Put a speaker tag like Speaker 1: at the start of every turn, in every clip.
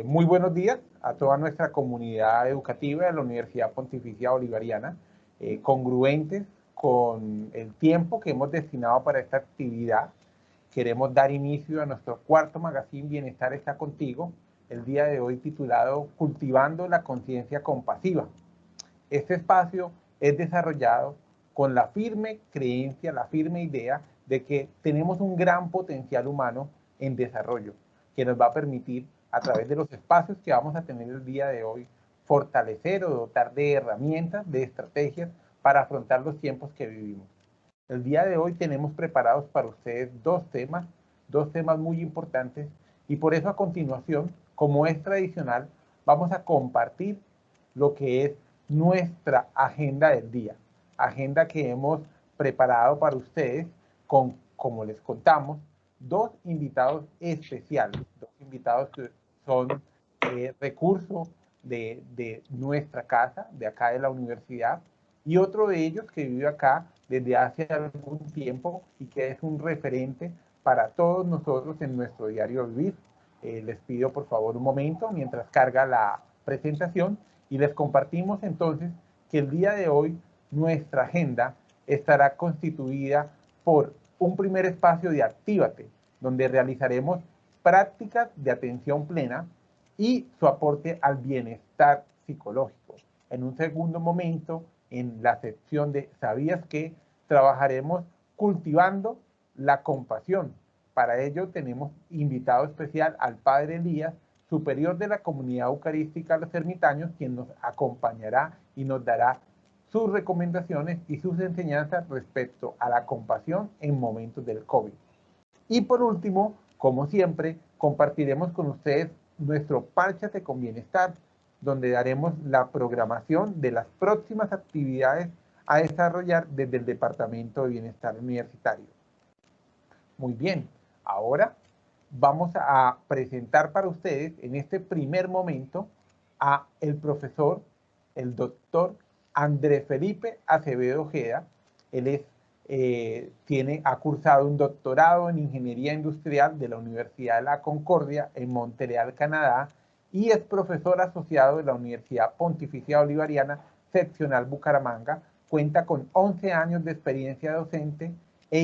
Speaker 1: Muy buenos días a toda nuestra comunidad educativa de la Universidad Pontificia Bolivariana, congruentes con el tiempo que hemos destinado para esta actividad. Queremos dar inicio a nuestro cuarto magazine Bienestar está contigo, el día de hoy titulado Cultivando la conciencia compasiva. Este espacio es desarrollado con la firme creencia, la firme idea de que tenemos un gran potencial humano en desarrollo, que nos va a permitir, a través de los espacios que vamos a tener el día de hoy, fortalecer o dotar de herramientas, de estrategias para afrontar los tiempos que vivimos. El día de hoy tenemos preparados para ustedes dos temas muy importantes, y por eso a continuación, como es tradicional, vamos a compartir lo que es nuestra agenda del día, agenda que hemos preparado para ustedes con, como les contamos, dos invitados especiales, dos invitados que son recurso de nuestra casa, de acá de la universidad, y otro de ellos que vive acá desde hace algún tiempo y que es un referente para todos nosotros en nuestro diario vivir. Les pido por favor un momento mientras carga la presentación y les compartimos entonces que el día de hoy nuestra agenda estará constituida por un primer espacio de Actívate, donde realizaremos prácticas de atención plena y su aporte al bienestar psicológico. En un segundo momento, en la sección de ¿Sabías qué?, trabajaremos cultivando la compasión. Para ello tenemos invitado especial al Padre Elías, superior de la comunidad eucarística Los Ermitaños, quien nos acompañará y nos dará sus recomendaciones y sus enseñanzas respecto a la compasión en momentos del COVID. Y por último, como siempre, compartiremos con ustedes nuestro Párchate con Bienestar, donde daremos la programación de las próximas actividades a desarrollar desde el Departamento de Bienestar Universitario. Muy bien, ahora vamos a presentar para ustedes en este primer momento a el profesor, el doctor Andrés Felipe Acevedo Ojeda. Él ha cursado un doctorado en Ingeniería Industrial de la Universidad de la Concordia en Montreal, Canadá, y es profesor asociado de la Universidad Pontificia Bolivariana, seccional Bucaramanga. Cuenta con 11 años de experiencia docente e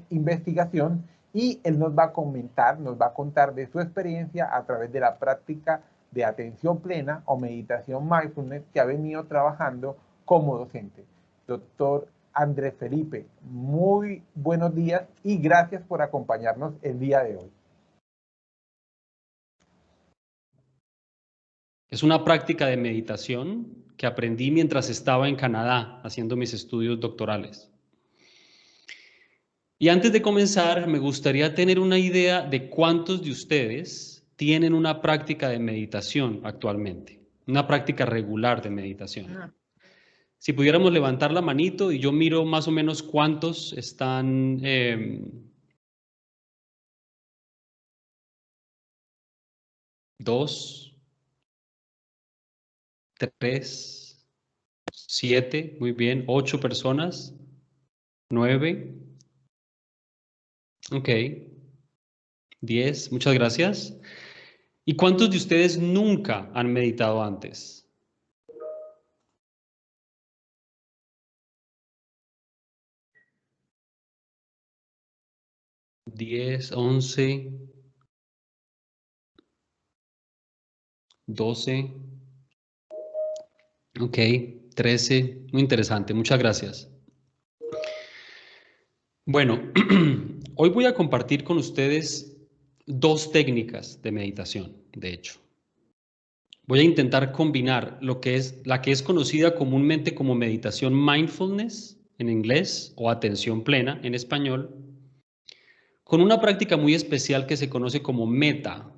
Speaker 1: investigación, y él nos va a comentar, nos va a contar de su experiencia a través de la práctica de atención plena o meditación mindfulness que ha venido trabajando como docente. Doctor Andrés Felipe, muy buenos días y gracias por acompañarnos el día de hoy.
Speaker 2: Es una práctica de meditación que aprendí mientras estaba en Canadá haciendo mis estudios doctorales. Y antes de comenzar, me gustaría tener una idea de cuántos de ustedes tienen una práctica de meditación actualmente, una práctica regular de meditación. Si pudiéramos levantar la manito y yo miro más o menos cuántos están... 2, 3, 7, muy bien, 8 personas, 9, ok, 10, muchas gracias. ¿Y cuántos de ustedes nunca han meditado antes? ¿10, 11, 12? Ok, 13, muy interesante, muchas gracias. Bueno, hoy voy a compartir con ustedes dos técnicas de meditación, de hecho. Voy a intentar combinar la que es conocida comúnmente como meditación mindfulness en inglés o atención plena en español, con una práctica muy especial que se conoce como meta,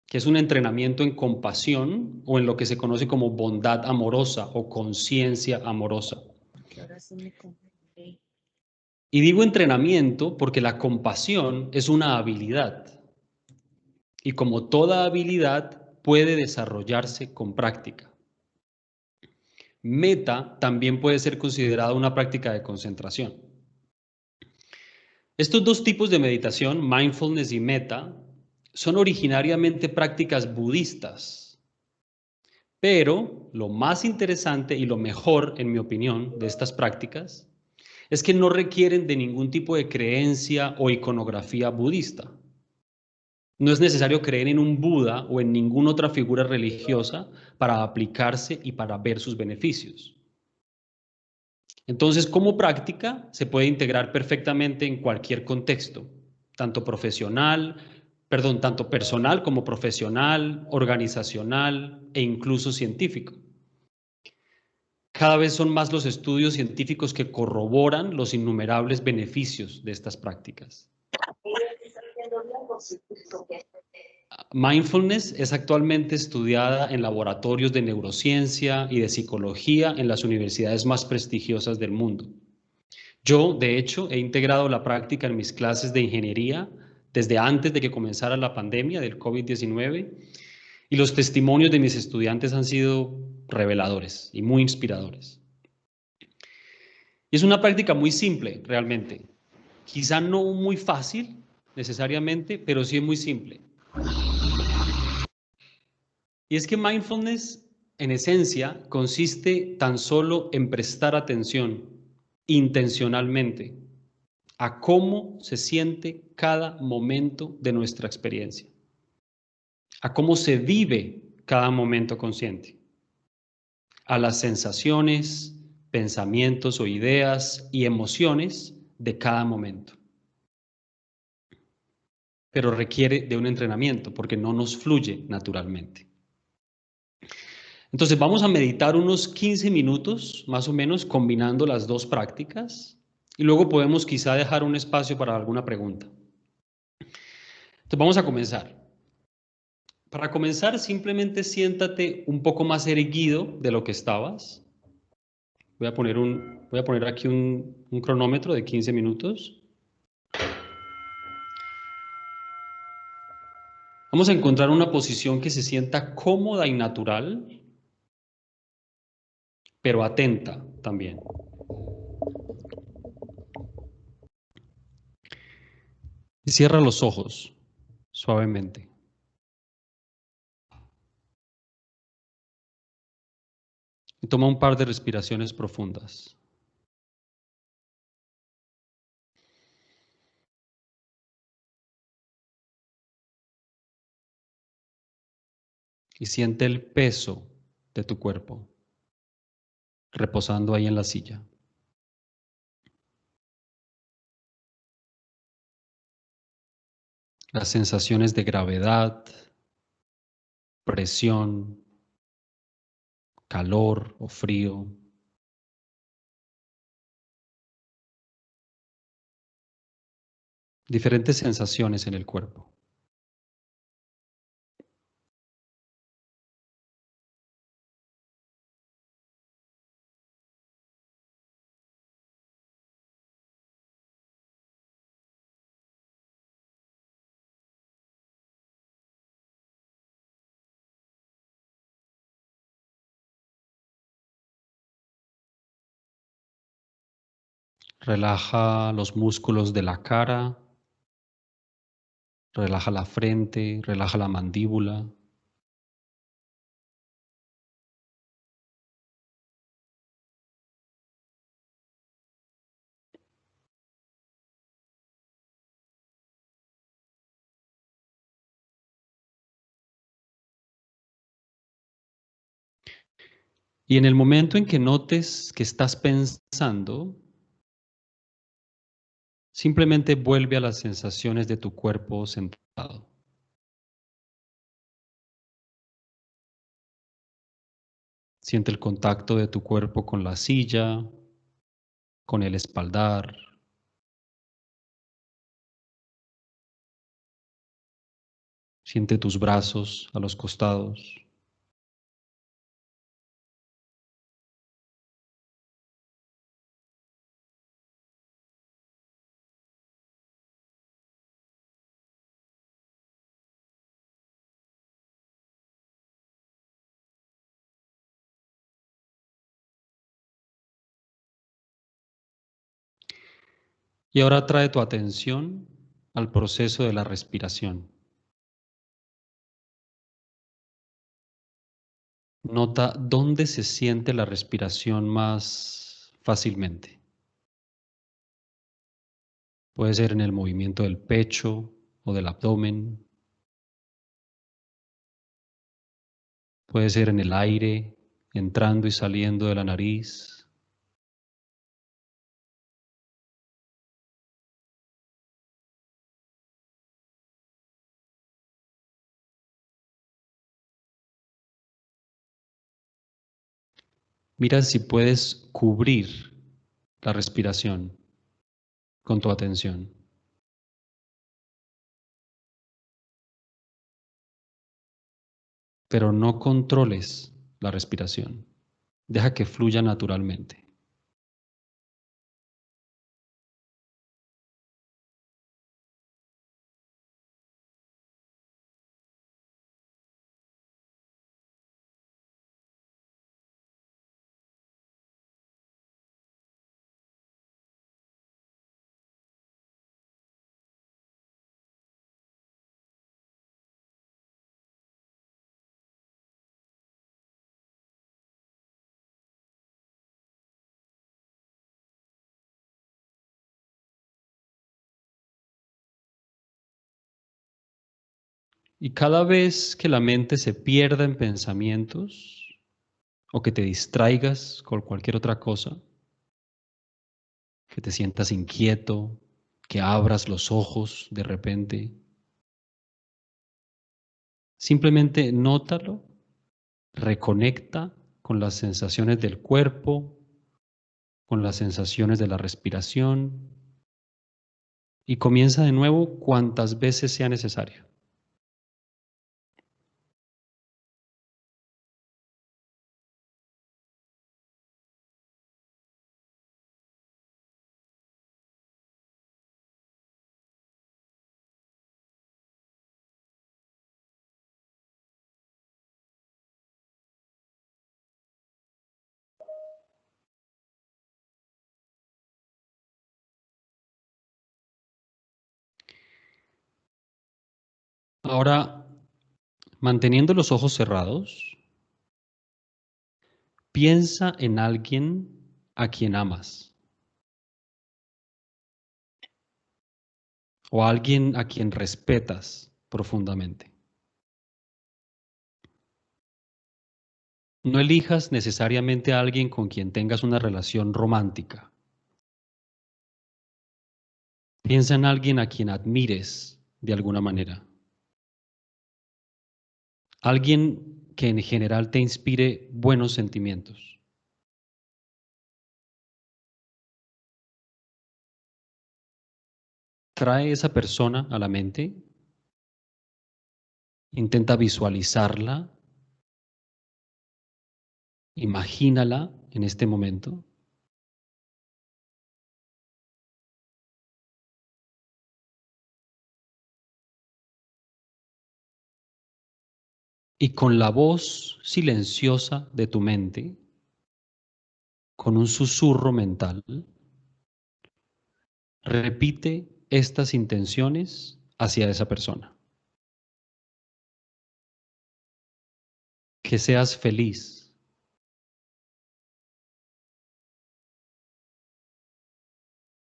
Speaker 2: que es un entrenamiento en compasión o en lo que se conoce como bondad amorosa o conciencia amorosa. Y digo entrenamiento porque la compasión es una habilidad y como toda habilidad puede desarrollarse con práctica. Meta también puede ser considerada una práctica de concentración. Estos dos tipos de meditación, mindfulness y meta, son originariamente prácticas budistas, pero lo más interesante y lo mejor, en mi opinión, de estas prácticas es que no requieren de ningún tipo de creencia o iconografía budista. No es necesario creer en un Buda o en ninguna otra figura religiosa para aplicarse y para ver sus beneficios. Entonces, como práctica, se puede integrar perfectamente en cualquier contexto, tanto tanto personal como profesional, organizacional e incluso científico. Cada vez son más los estudios científicos que corroboran los innumerables beneficios de estas prácticas. Mindfulness es actualmente estudiada en laboratorios de neurociencia y de psicología en las universidades más prestigiosas del mundo. Yo, de hecho, he integrado la práctica en mis clases de ingeniería desde antes de que comenzara la pandemia del COVID-19 y los testimonios de mis estudiantes han sido reveladores y muy inspiradores. Y es una práctica muy simple, realmente. Quizá no muy fácil, necesariamente, pero sí es muy simple. Y es que mindfulness, en esencia, consiste tan solo en prestar atención intencionalmente a cómo se siente cada momento de nuestra experiencia, a cómo se vive cada momento consciente, a las sensaciones, pensamientos o ideas y emociones de cada momento. Pero requiere de un entrenamiento porque no nos fluye naturalmente. Entonces vamos a meditar unos 15 minutos, más o menos, combinando las dos prácticas y luego podemos quizá dejar un espacio para alguna pregunta. Entonces vamos a comenzar. Para comenzar, simplemente siéntate un poco más erguido de lo que estabas. Voy a poner aquí un cronómetro de 15 minutos. Vamos a encontrar una posición que se sienta cómoda y natural, pero atenta también. Y cierra los ojos suavemente. Y toma un par de respiraciones profundas. Y siente el peso de tu cuerpo reposando ahí en la silla. Las sensaciones de gravedad, presión, calor o frío. Diferentes sensaciones en el cuerpo. Relaja los músculos de la cara, relaja la frente, relaja la mandíbula. Y en el momento en que notes que estás pensando, simplemente vuelve a las sensaciones de tu cuerpo sentado. Siente el contacto de tu cuerpo con la silla, con el espaldar. Siente tus brazos a los costados. Y ahora trae tu atención al proceso de la respiración. Nota dónde se siente la respiración más fácilmente. Puede ser en el movimiento del pecho o del abdomen. Puede ser en el aire, entrando y saliendo de la nariz. Mira si puedes cubrir la respiración con tu atención, pero no controles la respiración. Deja que fluya naturalmente. Y cada vez que la mente se pierda en pensamientos o que te distraigas con cualquier otra cosa, que te sientas inquieto, que abras los ojos de repente, simplemente nótalo, reconecta con las sensaciones del cuerpo, con las sensaciones de la respiración y comienza de nuevo cuantas veces sea necesario. Ahora, manteniendo los ojos cerrados, piensa en alguien a quien amas o a alguien a quien respetas profundamente. No elijas necesariamente a alguien con quien tengas una relación romántica. Piensa en alguien a quien admires de alguna manera. Alguien que en general te inspire buenos sentimientos. Trae esa persona a la mente, intenta visualizarla, imagínala en este momento y con la voz silenciosa de tu mente, con un susurro mental, repite estas intenciones hacia esa persona. Que seas feliz.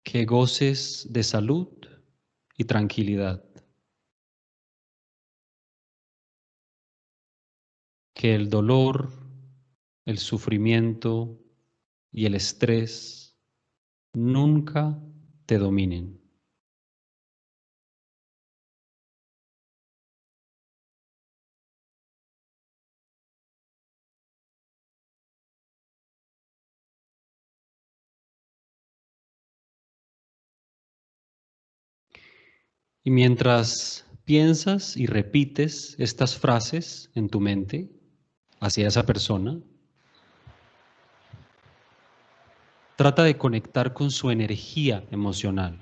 Speaker 2: Que goces de salud y tranquilidad. Que el dolor, el sufrimiento y el estrés nunca te dominen. Y mientras piensas y repites estas frases en tu mente hacia esa persona, trata de conectar con su energía emocional.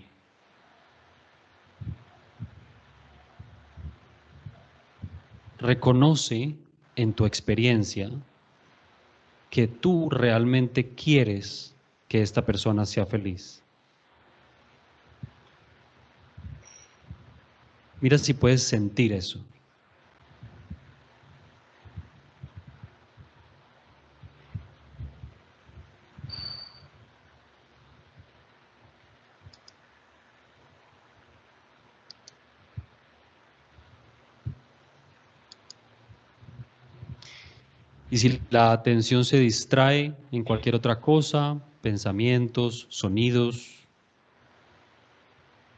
Speaker 2: Reconoce en tu experiencia que tú realmente quieres que esta persona sea feliz. Mira si puedes sentir eso. Y si la atención se distrae en cualquier otra cosa, pensamientos, sonidos,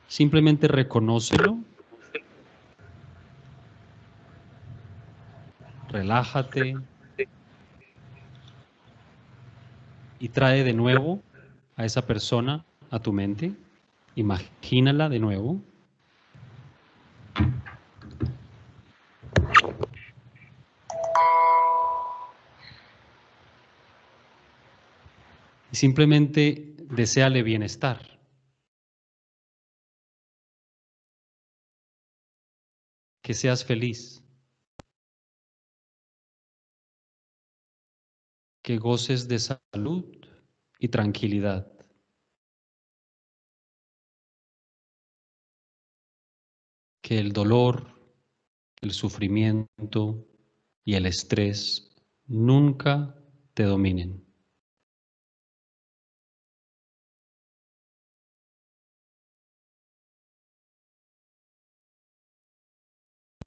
Speaker 2: simplemente reconócelo, relájate y trae de nuevo a esa persona a tu mente. Imagínala de nuevo. Y simplemente deséale bienestar. Que seas feliz. Que goces de salud y tranquilidad. Que el dolor, el sufrimiento y el estrés nunca te dominen.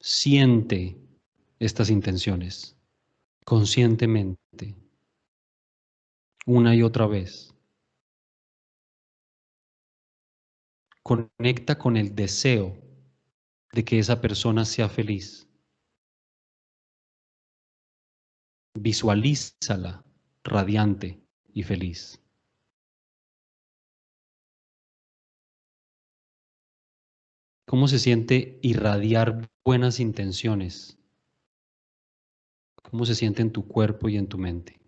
Speaker 2: Siente estas intenciones conscientemente, una y otra vez. Conecta con el deseo de que esa persona sea feliz. Visualízala radiante y feliz. ¿Cómo se siente irradiar buenas intenciones? ¿Cómo se siente en tu cuerpo y en tu mente?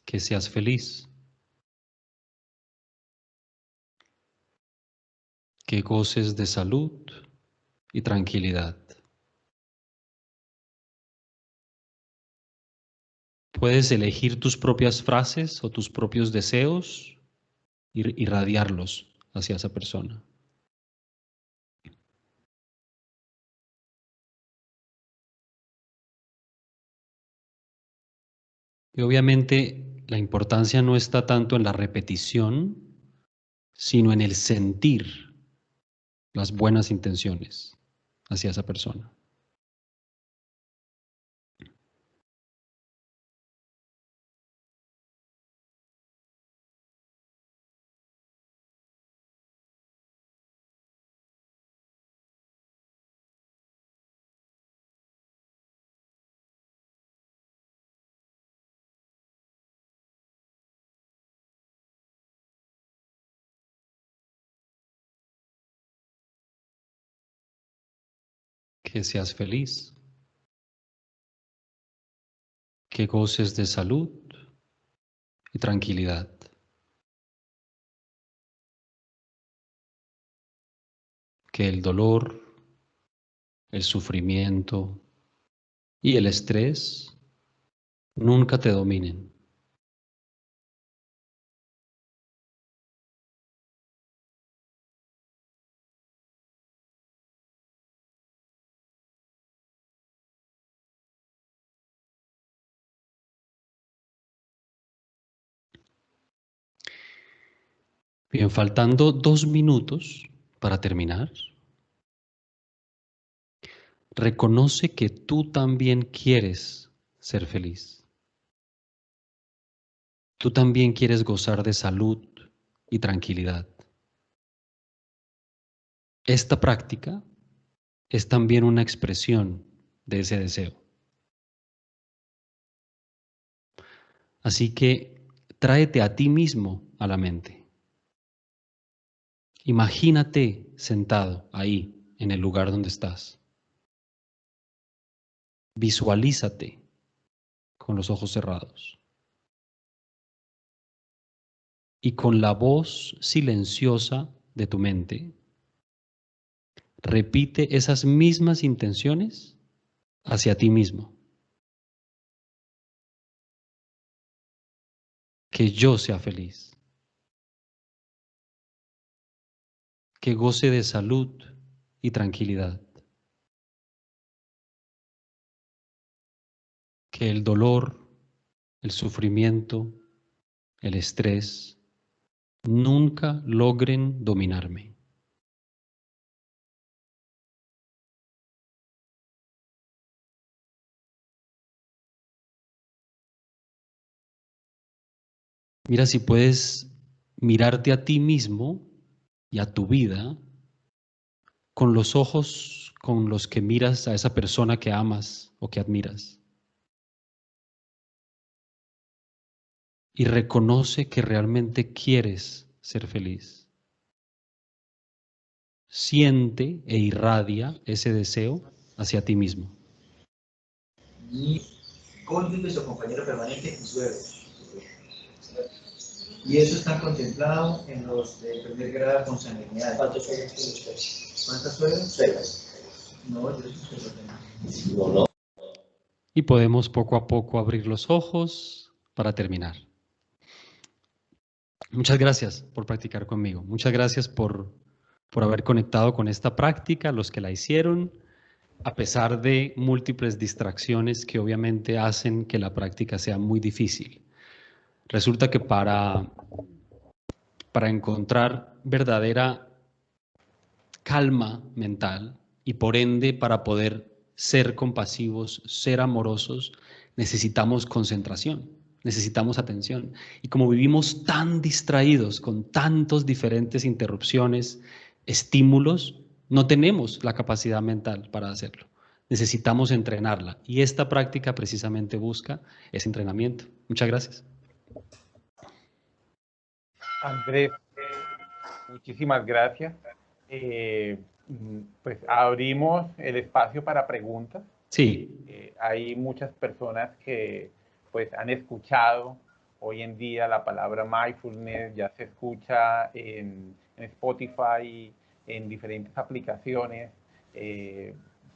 Speaker 2: Que seas feliz. Que goces de salud y tranquilidad. Puedes elegir tus propias frases o tus propios deseos y irradiarlos hacia esa persona. Y obviamente la importancia no está tanto en la repetición, sino en el sentir las buenas intenciones hacia esa persona. Que seas feliz. Que goces de salud y tranquilidad. Que el dolor, el sufrimiento y el estrés nunca te dominen. Bien, faltando 2 minutos para terminar, reconoce que tú también quieres ser feliz. Tú también quieres gozar de salud y tranquilidad. Esta práctica es también una expresión de ese deseo. Así que tráete a ti mismo a la mente. Imagínate sentado ahí, en el lugar donde estás. Visualízate con los ojos cerrados. Y con la voz silenciosa de tu mente, repite esas mismas intenciones hacia ti mismo. Que yo sea feliz. Que goce de salud y tranquilidad. Que el dolor, el sufrimiento el estrés, nunca logren dominarme. Mira si puedes mirarte a ti mismo y a tu vida con los ojos con los que miras a esa persona que amas o que admiras. Y reconoce que realmente quieres ser feliz. Siente e irradia ese deseo hacia ti mismo.
Speaker 3: Mi cónyuge, su compañero permanente y suegro. Y eso está contemplado en los de primer grado de consanguinidad. ¿Cuántos suegros tiene usted? ¿Cuántas suegros? Suegras. No, yo soy no.
Speaker 2: Y podemos poco a poco abrir los ojos para terminar. Muchas gracias por practicar conmigo. Muchas gracias por haber conectado con esta práctica, los que la hicieron, a pesar de múltiples distracciones que obviamente hacen que la práctica sea muy difícil. Resulta que para encontrar verdadera calma mental y por ende para poder ser compasivos, ser amorosos, necesitamos concentración, necesitamos atención. Y como vivimos tan distraídos con tantas diferentes interrupciones, estímulos, no tenemos la capacidad mental para hacerlo. Necesitamos entrenarla y esta práctica precisamente busca ese entrenamiento. Muchas gracias.
Speaker 1: Andrés, muchísimas gracias. Pues abrimos el espacio para preguntas.
Speaker 2: Sí.
Speaker 1: Hay muchas personas que pues han escuchado hoy en día la palabra mindfulness, ya se escucha en Spotify, en diferentes aplicaciones,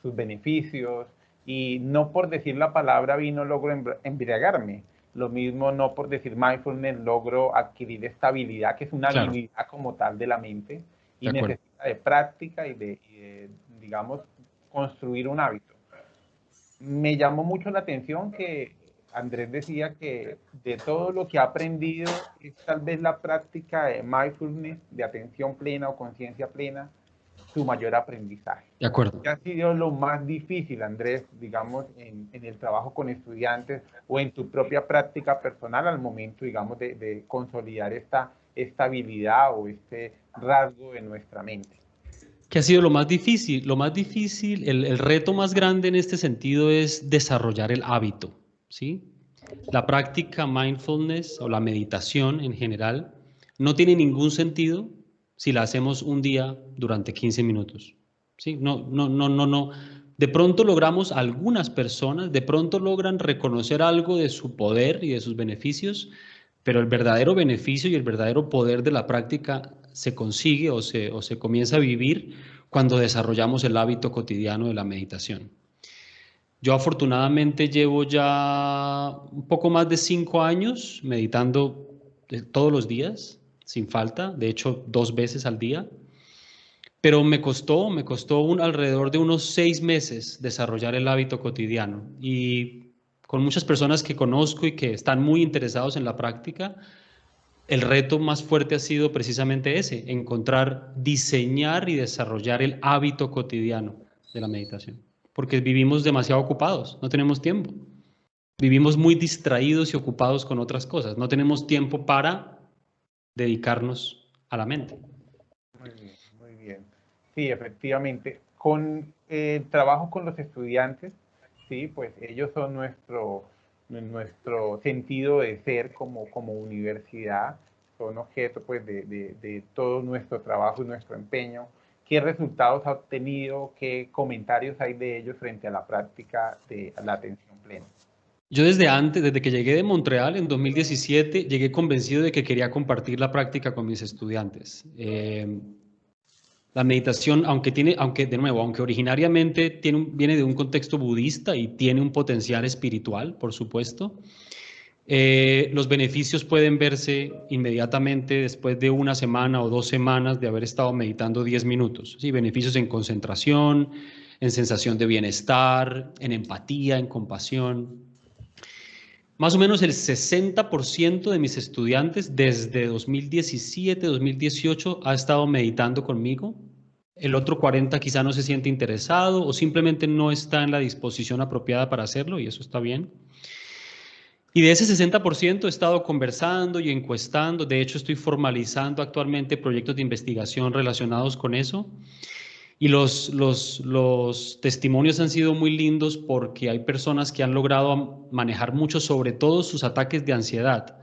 Speaker 1: sus beneficios, y no por decir la palabra vino logro embriagarme. Lo mismo no por decir mindfulness logro adquirir estabilidad, que es una habilidad como tal de la mente, y necesita de práctica y de, digamos, construir un hábito. Me llamó mucho la atención que Andrés decía que de todo lo que ha aprendido es tal vez la práctica de mindfulness, de atención plena o conciencia plena, su mayor aprendizaje.
Speaker 2: De acuerdo.
Speaker 1: ¿Qué ha sido lo más difícil, Andrés, digamos, en el trabajo con estudiantes o en tu propia práctica personal al momento, digamos, de consolidar esta estabilidad o este rasgo en nuestra mente?
Speaker 2: ¿Qué ha sido lo más difícil? Lo más difícil, el reto más grande en este sentido es desarrollar el hábito, ¿sí? La práctica mindfulness o la meditación en general no tiene ningún sentido si la hacemos un día durante 15 minutos, ¿sí? No. De pronto logramos, algunas personas, de pronto logran reconocer algo de su poder y de sus beneficios, pero el verdadero beneficio y el verdadero poder de la práctica se consigue o se comienza a vivir cuando desarrollamos el hábito cotidiano de la meditación. Yo afortunadamente llevo ya un poco más de 5 años meditando todos los días, sin falta, de hecho 2 veces al día, pero me costó alrededor de unos 6 meses desarrollar el hábito cotidiano, y con muchas personas que conozco y que están muy interesados en la práctica, el reto más fuerte ha sido precisamente ese, encontrar, diseñar y desarrollar el hábito cotidiano de la meditación, porque vivimos demasiado ocupados, no tenemos tiempo. Vivimos muy distraídos y ocupados con otras cosas, no tenemos tiempo para dedicarnos a la mente.
Speaker 1: Muy bien, muy bien. Sí, efectivamente. Con el trabajo con los estudiantes, sí, pues ellos son nuestro sentido de ser como universidad, son objeto pues de todo nuestro trabajo y nuestro empeño. ¿Qué resultados ha obtenido? ¿Qué comentarios hay de ellos frente a la práctica de la atención plena?
Speaker 2: Yo desde que llegué de Montreal en 2017, llegué convencido de que quería compartir la práctica con mis estudiantes. La meditación, aunque originariamente viene de un contexto budista y tiene un potencial espiritual, por supuesto, los beneficios pueden verse inmediatamente después de 1 semana o 2 semanas de haber estado meditando 10 minutos. ¿Sí? Beneficios en concentración, en sensación de bienestar, en empatía, en compasión. Más o menos el 60% de mis estudiantes desde 2017, 2018 ha estado meditando conmigo. El otro 40% quizá no se siente interesado o simplemente no está en la disposición apropiada para hacerlo y eso está bien. Y de ese 60% he estado conversando y encuestando. De hecho, estoy formalizando actualmente proyectos de investigación relacionados con eso. Y los testimonios han sido muy lindos porque hay personas que han logrado manejar mucho, sobre todo sus ataques de ansiedad.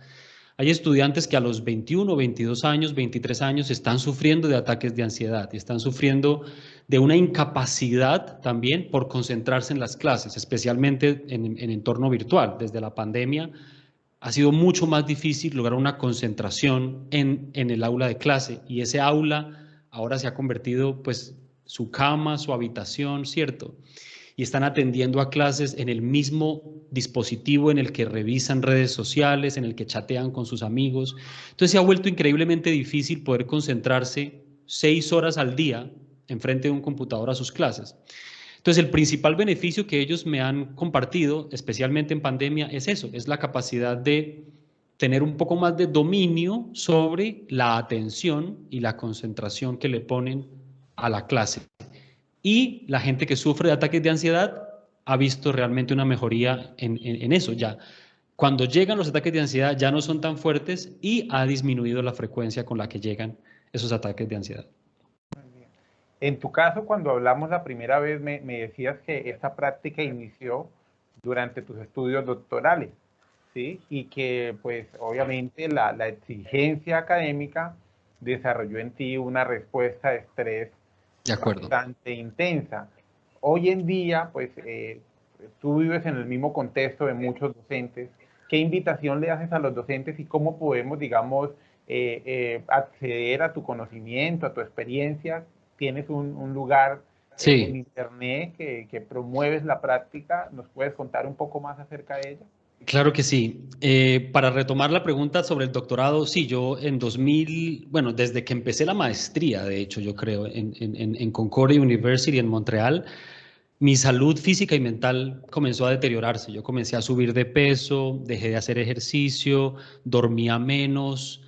Speaker 2: Hay estudiantes que a los 21, 22 años, 23 años están sufriendo de ataques de ansiedad y están sufriendo de una incapacidad también por concentrarse en las clases, especialmente en entorno virtual. Desde la pandemia ha sido mucho más difícil lograr una concentración en el aula de clase y ese aula ahora se ha convertido pues su cama, su habitación, ¿cierto? Y están atendiendo a clases en el mismo dispositivo en el que revisan redes sociales, en el que chatean con sus amigos. Entonces se ha vuelto increíblemente difícil poder concentrarse 6 horas al día enfrente de un computador a sus clases. Entonces el principal beneficio que ellos me han compartido, especialmente en pandemia, es eso, es la capacidad de tener un poco más de dominio sobre la atención y la concentración que le ponen a la clase. Y la gente que sufre de ataques de ansiedad ha visto realmente una mejoría en eso ya. Cuando llegan los ataques de ansiedad ya no son tan fuertes y ha disminuido la frecuencia con la que llegan esos ataques de ansiedad.
Speaker 1: En tu caso, cuando hablamos la primera vez, me decías que esta práctica inició durante tus estudios doctorales, ¿sí? Y que, pues, obviamente la exigencia académica desarrolló en ti una respuesta de estrés bastante intensa. Hoy en día, pues, tú vives en el mismo contexto de muchos docentes. ¿Qué invitación le haces a los docentes y cómo podemos, digamos, acceder a tu conocimiento, a tu experiencia? Tienes un lugar en internet que promueves la práctica. ¿Nos puedes contar un poco más acerca de ella?
Speaker 2: Claro que sí. Para retomar la pregunta sobre el doctorado, sí, yo en 2000, bueno, desde que empecé la maestría, de hecho, yo creo, en Concordia University en Montreal, mi salud física y mental comenzó a deteriorarse. Yo comencé a subir de peso, dejé de hacer ejercicio, dormía menos,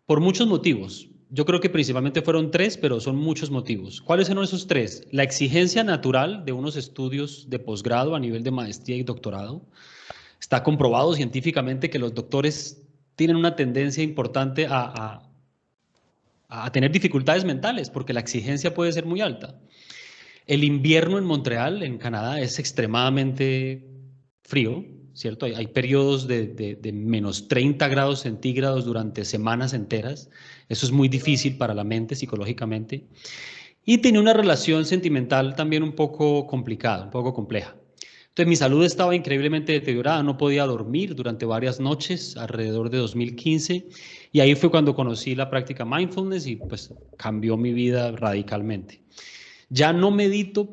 Speaker 2: por muchos motivos. Yo creo que principalmente fueron 3, pero son muchos motivos. ¿Cuáles son esos 3? La exigencia natural de unos estudios de posgrado a nivel de maestría y doctorado. Está comprobado científicamente que los doctores tienen una tendencia importante a tener dificultades mentales porque la exigencia puede ser muy alta. El invierno en Montreal, en Canadá, es extremadamente frío, ¿cierto? Hay periodos de menos 30 grados centígrados durante semanas enteras. Eso es muy difícil para la mente psicológicamente. Y tiene una relación sentimental también un poco complicada, un poco compleja. Entonces mi salud estaba increíblemente deteriorada, no podía dormir durante varias noches, alrededor de 2015, y ahí fue cuando conocí la práctica mindfulness y pues cambió mi vida radicalmente. Ya no medito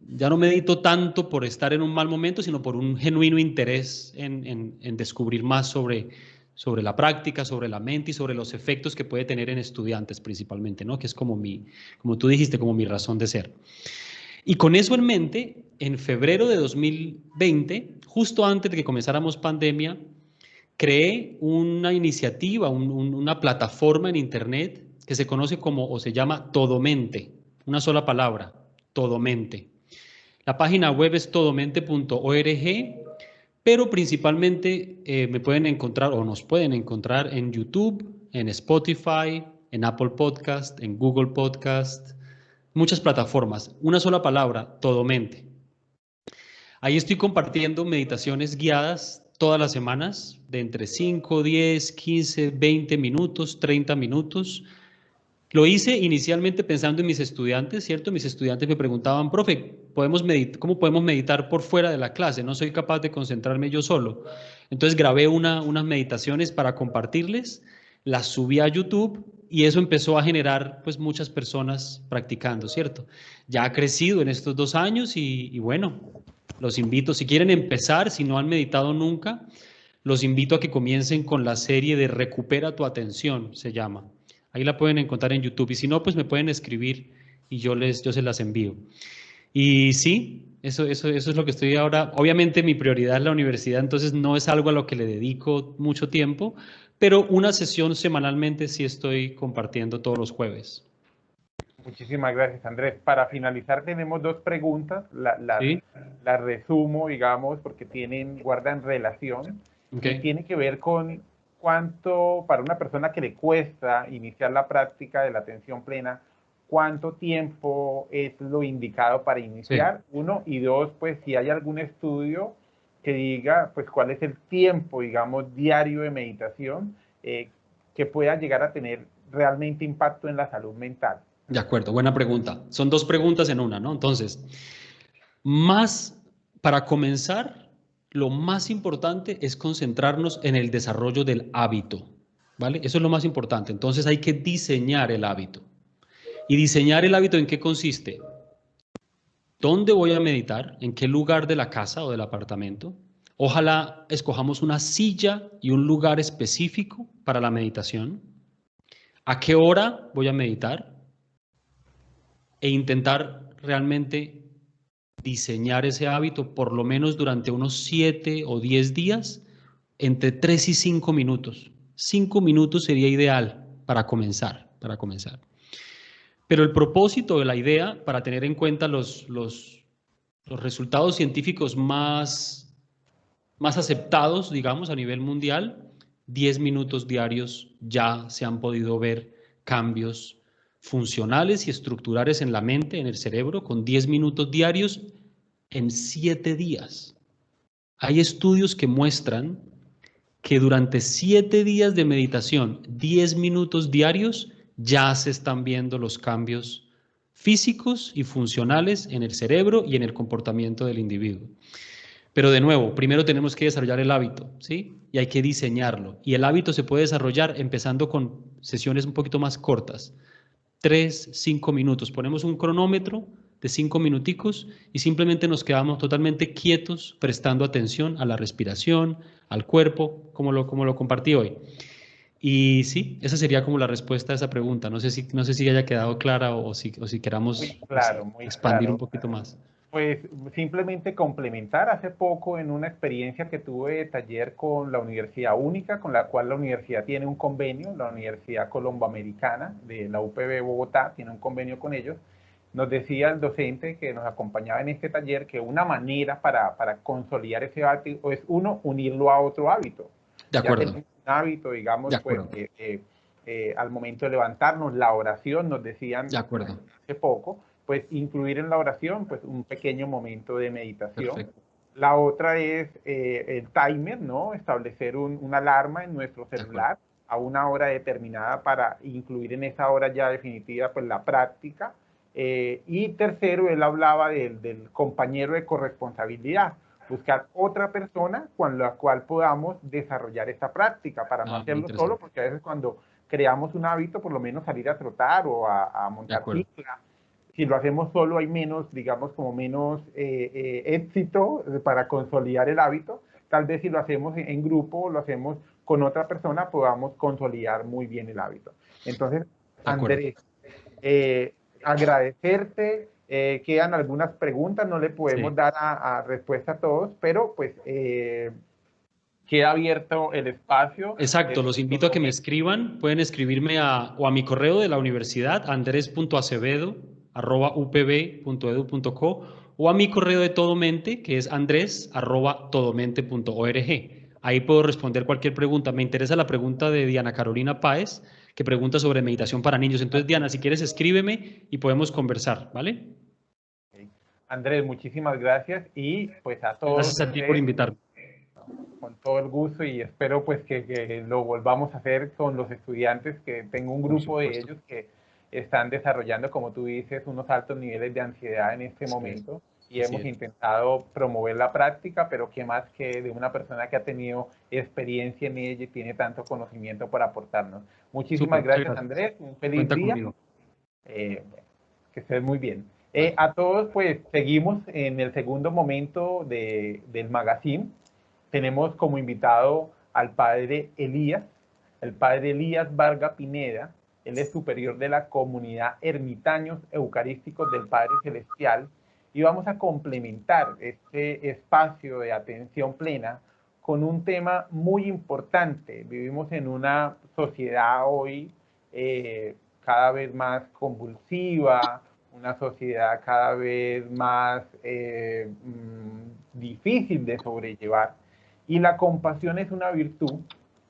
Speaker 2: ya no medito tanto por estar en un mal momento, sino por un genuino interés en descubrir más sobre la práctica, sobre la mente y sobre los efectos que puede tener en estudiantes principalmente, ¿no? Que es como tú dijiste, como mi razón de ser. Y con eso en mente, en febrero de 2020, justo antes de que comenzáramos pandemia, creé una iniciativa, una plataforma en internet que se conoce como, o se llama Todomente, una sola palabra, Todomente. La página web es todomente.org, pero principalmente me pueden encontrar o nos pueden encontrar en YouTube, en Spotify, en Apple Podcast, en Google Podcast, muchas plataformas. Una sola palabra, Todomente. Ahí estoy compartiendo meditaciones guiadas todas las semanas, de entre 5, 10, 15, 20 minutos, 30 minutos. Lo hice inicialmente pensando en mis estudiantes, ¿cierto? Mis estudiantes me preguntaban, profe, ¿cómo podemos meditar por fuera de la clase? No soy capaz de concentrarme yo solo. Entonces grabé unas meditaciones para compartirles, las subí a YouTube y eso empezó a generar pues muchas personas practicando, ¿cierto? Ya ha crecido en estos 2 años y bueno, los invito, si quieren empezar, si no han meditado nunca, los invito a que comiencen con la serie de Recupera tu atención, se llama. Ahí la pueden encontrar en YouTube y si no, pues me pueden escribir y yo se las envío. Y sí, eso es lo que estoy ahora. Obviamente mi prioridad es la universidad, entonces no es algo a lo que le dedico mucho tiempo, pero una sesión semanalmente sí estoy compartiendo todos los jueves.
Speaker 1: Muchísimas gracias, Andrés. Para finalizar, tenemos dos preguntas.
Speaker 2: ¿Sí?
Speaker 1: Las resumo, digamos, porque guardan relación y
Speaker 2: Ok.
Speaker 1: tiene que ver con cuánto, para una persona que le cuesta iniciar la práctica de la atención plena, cuánto tiempo es lo indicado para
Speaker 2: Sí.
Speaker 1: iniciar, uno, y dos, pues si hay algún estudio que diga, pues cuál es el tiempo, digamos, diario de meditación que pueda llegar a tener realmente impacto en la salud mental.
Speaker 2: De acuerdo, buena pregunta. Son dos preguntas en una, ¿no? Entonces, más para comenzar, lo más importante es concentrarnos en el desarrollo del hábito, ¿vale? Eso es lo más importante. Entonces hay que diseñar el hábito. ¿Y diseñar el hábito en qué consiste? ¿Dónde voy a meditar? ¿En qué lugar de la casa o del apartamento? Ojalá escojamos una silla y un lugar específico para la meditación. ¿A qué hora voy a meditar? E intentar realmente diseñar ese hábito por lo menos durante unos 7 o 10 días, entre 3 y 5 minutos. 5 minutos sería ideal para comenzar. Pero el propósito de la idea, para tener en cuenta los resultados científicos más aceptados, digamos, a nivel mundial, 10 minutos diarios ya se han podido ver cambios funcionales y estructurales en la mente, en el cerebro, con 10 minutos diarios en 7 días. Hay estudios que muestran que durante 7 días de meditación, 10 minutos diarios, ya se están viendo los cambios físicos y funcionales en el cerebro y en el comportamiento del individuo. Pero de nuevo, primero tenemos que desarrollar el hábito, ¿sí? Y hay que diseñarlo. Y el hábito se puede desarrollar empezando con sesiones un poquito más cortas, 3, 5 minutos. Ponemos un cronómetro de 5 minuticos y simplemente nos quedamos totalmente quietos, prestando atención a la respiración, al cuerpo, como lo compartí hoy. Y sí, esa sería como la respuesta a esa pregunta. No sé si haya quedado clara o si queramos pues,
Speaker 1: Muy
Speaker 2: expandir un
Speaker 1: claro.
Speaker 2: poquito más.
Speaker 1: Pues simplemente complementar, hace poco en una experiencia que tuve de taller con la Universidad Única, con la cual la universidad tiene un convenio, la Universidad Colomboamericana de la UPB Bogotá tiene un convenio con ellos, nos decía el docente que nos acompañaba en este taller que una manera para consolidar ese hábito es uno, unirlo a otro hábito.
Speaker 2: De
Speaker 1: Ya
Speaker 2: acuerdo,
Speaker 1: tenemos un hábito, digamos,
Speaker 2: de
Speaker 1: pues
Speaker 2: acuerdo,
Speaker 1: al momento de levantarnos, la oración, nos decían
Speaker 2: de acuerdo.
Speaker 1: hace poco, pues incluir en la oración pues un pequeño momento de meditación.
Speaker 2: Perfecto,
Speaker 1: La otra es el timer, ¿no? Establecer una alarma en nuestro
Speaker 2: de acuerdo,
Speaker 1: celular a una hora determinada para incluir en esa hora ya definitiva pues la práctica. Y tercero, él hablaba del compañero de corresponsabilidad, buscar otra persona con la cual podamos desarrollar esta práctica para no
Speaker 2: muy
Speaker 1: hacerlo solo,
Speaker 2: interesante.
Speaker 1: porque a veces cuando creamos un hábito, por lo menos salir a trotar o a
Speaker 2: De
Speaker 1: montar
Speaker 2: acuerdo,
Speaker 1: cicla, si lo hacemos solo hay menos, digamos, como menos éxito para consolidar el hábito. Tal vez si lo hacemos en grupo, lo hacemos con otra persona, podamos consolidar muy bien el hábito. Entonces,
Speaker 2: de acuerdo.
Speaker 1: Andrés, agradecerte. Quedan algunas preguntas, no le podemos
Speaker 2: Sí.
Speaker 1: dar a respuesta a todos, pero pues queda abierto el espacio.
Speaker 2: Exacto, los invito a que me escriban. Pueden escribirme o a mi correo de la universidad, andres.acevedo@upb.edu.co, o a mi correo de Todomente, que es andres@todomente.org. Ahí puedo responder cualquier pregunta. Me interesa la pregunta de Diana Carolina Páez, que pregunta sobre meditación para niños. Entonces, Diana, si quieres, escríbeme y podemos conversar, ¿vale?
Speaker 1: Andrés, muchísimas gracias y pues a todos
Speaker 2: Gracias a ti por
Speaker 1: ustedes
Speaker 2: invitarme.
Speaker 1: con todo el gusto y espero pues que lo volvamos a hacer con los estudiantes, que tengo un
Speaker 2: Por
Speaker 1: grupo de
Speaker 2: supuesto.
Speaker 1: ellos que están desarrollando, como tú dices, unos altos niveles de ansiedad en este
Speaker 2: Así es.
Speaker 1: momento y
Speaker 2: Así
Speaker 1: hemos
Speaker 2: es.
Speaker 1: intentado promover la práctica, pero qué más que de una persona que ha tenido experiencia en ella y tiene tanto conocimiento para aportarnos. Muchísimas
Speaker 2: Súper, muchas
Speaker 1: gracias,
Speaker 2: gracias.
Speaker 1: Andrés, un feliz
Speaker 2: Cuenta
Speaker 1: día,
Speaker 2: conmigo.
Speaker 1: que estés muy bien.
Speaker 2: Vale.
Speaker 1: A todos, pues seguimos en el segundo momento del magazine. Tenemos como invitado al padre Elías, el padre Elías Varga Pineda. Él es superior de la comunidad Ermitaños Eucarísticos del Padre Celestial. y vamos a complementar este espacio de atención plena con un tema muy importante. Vivimos en una sociedad hoy cada vez más convulsiva, una sociedad cada vez más difícil de sobrellevar, y la compasión es una virtud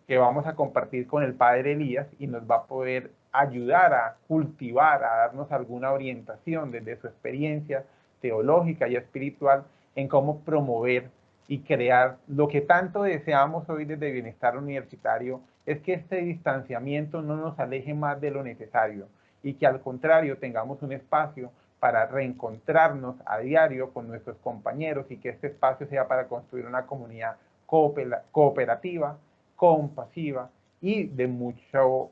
Speaker 1: que vamos a compartir con el Padre Elías y nos va a poder ayudar a cultivar, a darnos alguna orientación desde su experiencia teológica y espiritual en cómo promover y crear lo que tanto deseamos hoy desde Bienestar Universitario, es que este distanciamiento no nos aleje más de lo necesario y que al contrario tengamos un espacio para reencontrarnos a diario con nuestros compañeros, y que este espacio sea para construir una comunidad cooperativa, compasiva y de mucho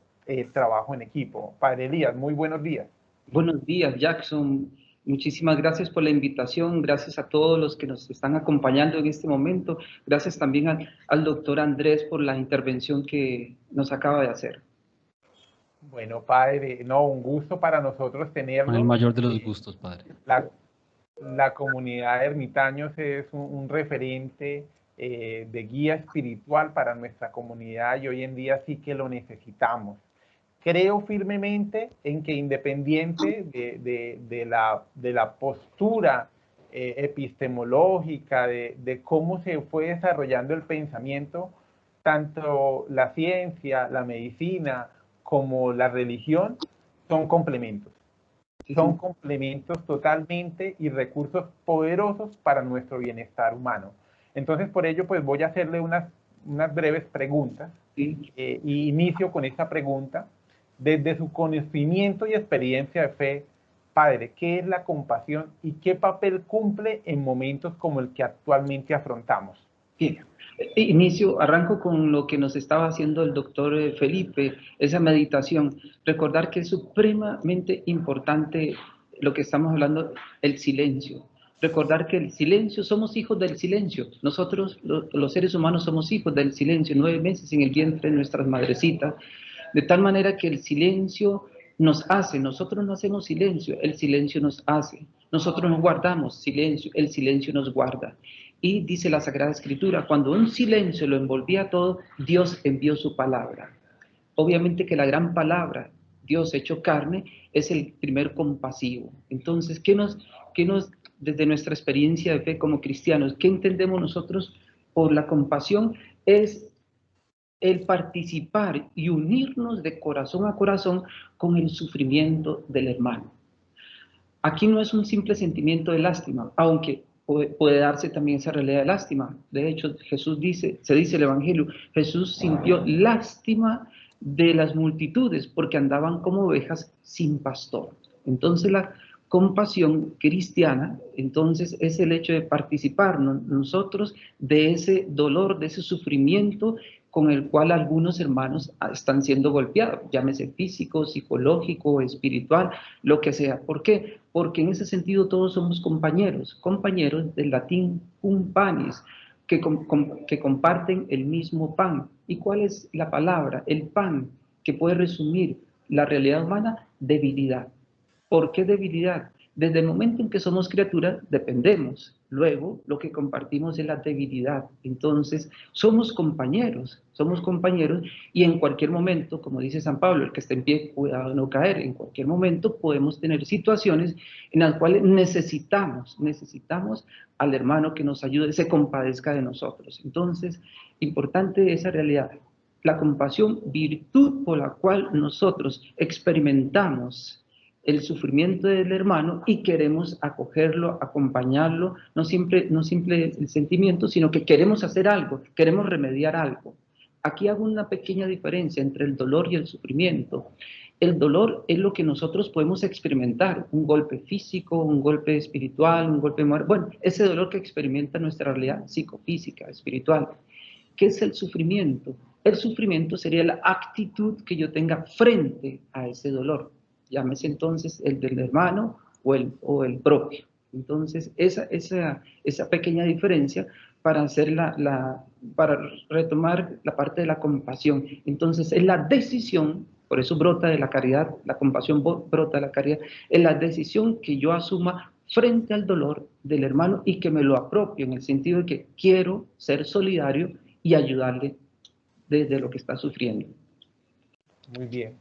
Speaker 1: trabajo en equipo. Padre Elías, muy buenos días.
Speaker 4: Buenos días, Jackson. Muchísimas gracias por la invitación, gracias a todos los que nos están acompañando en este momento, gracias también al doctor Andrés por la intervención que nos acaba de hacer.
Speaker 1: Bueno, Padre, no, un gusto para nosotros tenerlo.
Speaker 2: Con el mayor de los gustos, Padre.
Speaker 1: La comunidad de ermitaños es un referente de guía espiritual para nuestra comunidad, y hoy en día sí que lo necesitamos. Creo firmemente en que, independiente de la postura epistemológica, de cómo se fue desarrollando el pensamiento, tanto la ciencia, la medicina como la religión son complementos. Son complementos totalmente y recursos poderosos para nuestro bienestar humano. Entonces, por ello, pues voy a hacerle unas breves preguntas. Y inicio con esta pregunta. Desde su conocimiento y experiencia de fe, Padre, ¿qué es la compasión y qué papel cumple en momentos como el que actualmente afrontamos?
Speaker 4: Bien. Arranco con lo que nos estaba haciendo el doctor Felipe, esa meditación. Recordar que es supremamente importante lo que estamos hablando, el silencio. Recordar que el silencio, somos hijos del silencio. Nosotros, los seres humanos, somos hijos del silencio, 9 meses en el vientre de nuestras madrecitas, de tal manera que el silencio nos hace, nosotros no hacemos silencio, el silencio nos hace. Nosotros no guardamos silencio, el silencio nos guarda. Y dice la Sagrada Escritura, cuando un silencio lo envolvía todo, Dios envió su palabra. Obviamente que la gran palabra, Dios hecho carne, es el primer compasivo. Entonces, ¿qué nos, desde nuestra experiencia de fe como cristianos, qué entendemos nosotros por la compasión? Es el participar y unirnos de corazón a corazón con el sufrimiento del hermano. Aquí no es un simple sentimiento de lástima, aunque puede darse también esa realidad de lástima. De hecho, se dice en el Evangelio, Jesús sintió lástima de las multitudes porque andaban como ovejas sin pastor. Entonces la compasión cristiana, entonces, es el hecho de participar nosotros de ese dolor, de ese sufrimiento con el cual algunos hermanos están siendo golpeados, llámese físico, psicológico, espiritual, lo que sea. ¿Por qué? Porque en ese sentido todos somos compañeros, compañeros del latín cum panis, que comparten el mismo pan. ¿Y cuál es la palabra? El pan, que puede resumir la realidad humana, debilidad. ¿Por qué debilidad? Desde el momento en que somos criaturas, dependemos. Luego, lo que compartimos es la debilidad. Entonces, somos compañeros, y en cualquier momento, como dice San Pablo, el que esté en pie, cuidado de no caer. En cualquier momento podemos tener situaciones en las cuales necesitamos al hermano que nos ayude, se compadezca de nosotros. Entonces, importante esa realidad. La compasión, virtud por la cual nosotros experimentamos el sufrimiento del hermano y queremos acogerlo, acompañarlo, no simple el sentimiento, sino que queremos hacer algo, queremos remediar algo. Aquí hago una pequeña diferencia entre el dolor y el sufrimiento. El dolor es lo que nosotros podemos experimentar, un golpe físico, un golpe espiritual, un golpe moral. Bueno, ese dolor que experimenta nuestra realidad psicofísica, espiritual. ¿Qué es el sufrimiento? El sufrimiento sería la actitud que yo tenga frente a ese dolor. Llámese entonces el del hermano o el propio. Entonces, esa pequeña diferencia para para retomar la parte de la compasión. Entonces, es la decisión, por eso brota de la caridad, la compasión brota de la caridad, es la decisión que yo asuma frente al dolor del hermano y que me lo apropio en el sentido de que quiero ser solidario y ayudarle desde lo que está sufriendo.
Speaker 1: Muy bien.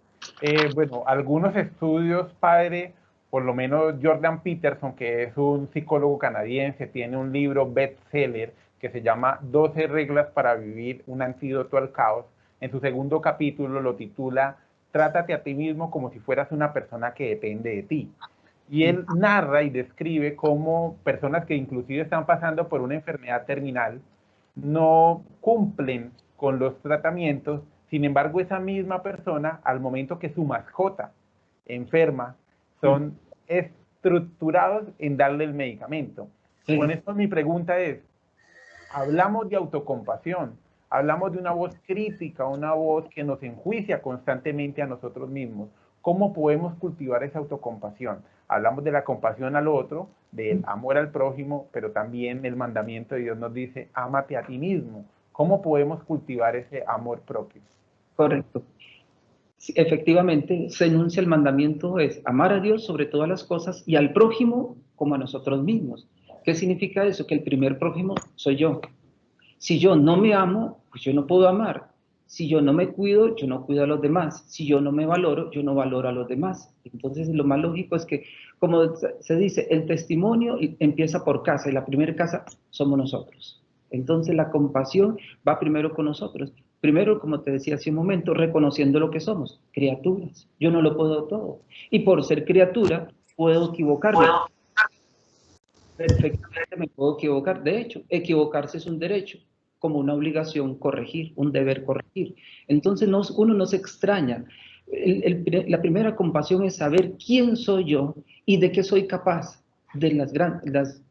Speaker 1: Bueno, algunos estudios, padre, por lo menos Jordan Peterson, que es un psicólogo canadiense, tiene un libro bestseller que se llama 12 reglas para vivir un antídoto al caos. En su segundo capítulo lo titula Trátate a ti mismo como si fueras una persona que depende de ti. Y él narra y describe cómo personas que inclusive están pasando por una enfermedad terminal no cumplen con los tratamientos. Sin embargo, esa misma persona, al momento que su mascota enferma, son estructurados en darle el medicamento.
Speaker 4: Sí.
Speaker 1: Con esto mi pregunta es, hablamos de autocompasión, hablamos de una voz crítica, una voz que nos enjuicia constantemente a nosotros mismos. ¿Cómo podemos cultivar esa autocompasión? Hablamos de la compasión al otro, del amor al prójimo, pero también el mandamiento de Dios nos dice, ámate a ti mismo. ¿Cómo podemos cultivar ese amor propio?
Speaker 4: Correcto. Sí, efectivamente, se enuncia el mandamiento es amar a Dios sobre todas las cosas y al prójimo como a nosotros mismos. ¿Qué significa eso? Que el primer prójimo soy yo. Si yo no me amo, pues yo no puedo amar. Si yo no me cuido, yo no cuido a los demás. Si yo no me valoro, yo no valoro a los demás. Entonces, lo más lógico es que, como se dice, el testimonio empieza por casa y la primera casa somos nosotros. Entonces, la compasión va primero con nosotros. Primero, como te decía hace un momento, reconociendo lo que somos, criaturas. Yo no lo puedo todo. Y por ser criatura, puedo equivocarme. Perfectamente me puedo equivocar. De hecho, equivocarse es un derecho, como una obligación corregir, un deber corregir. Entonces uno no se extraña. La primera compasión es saber quién soy yo y de qué soy capaz, de las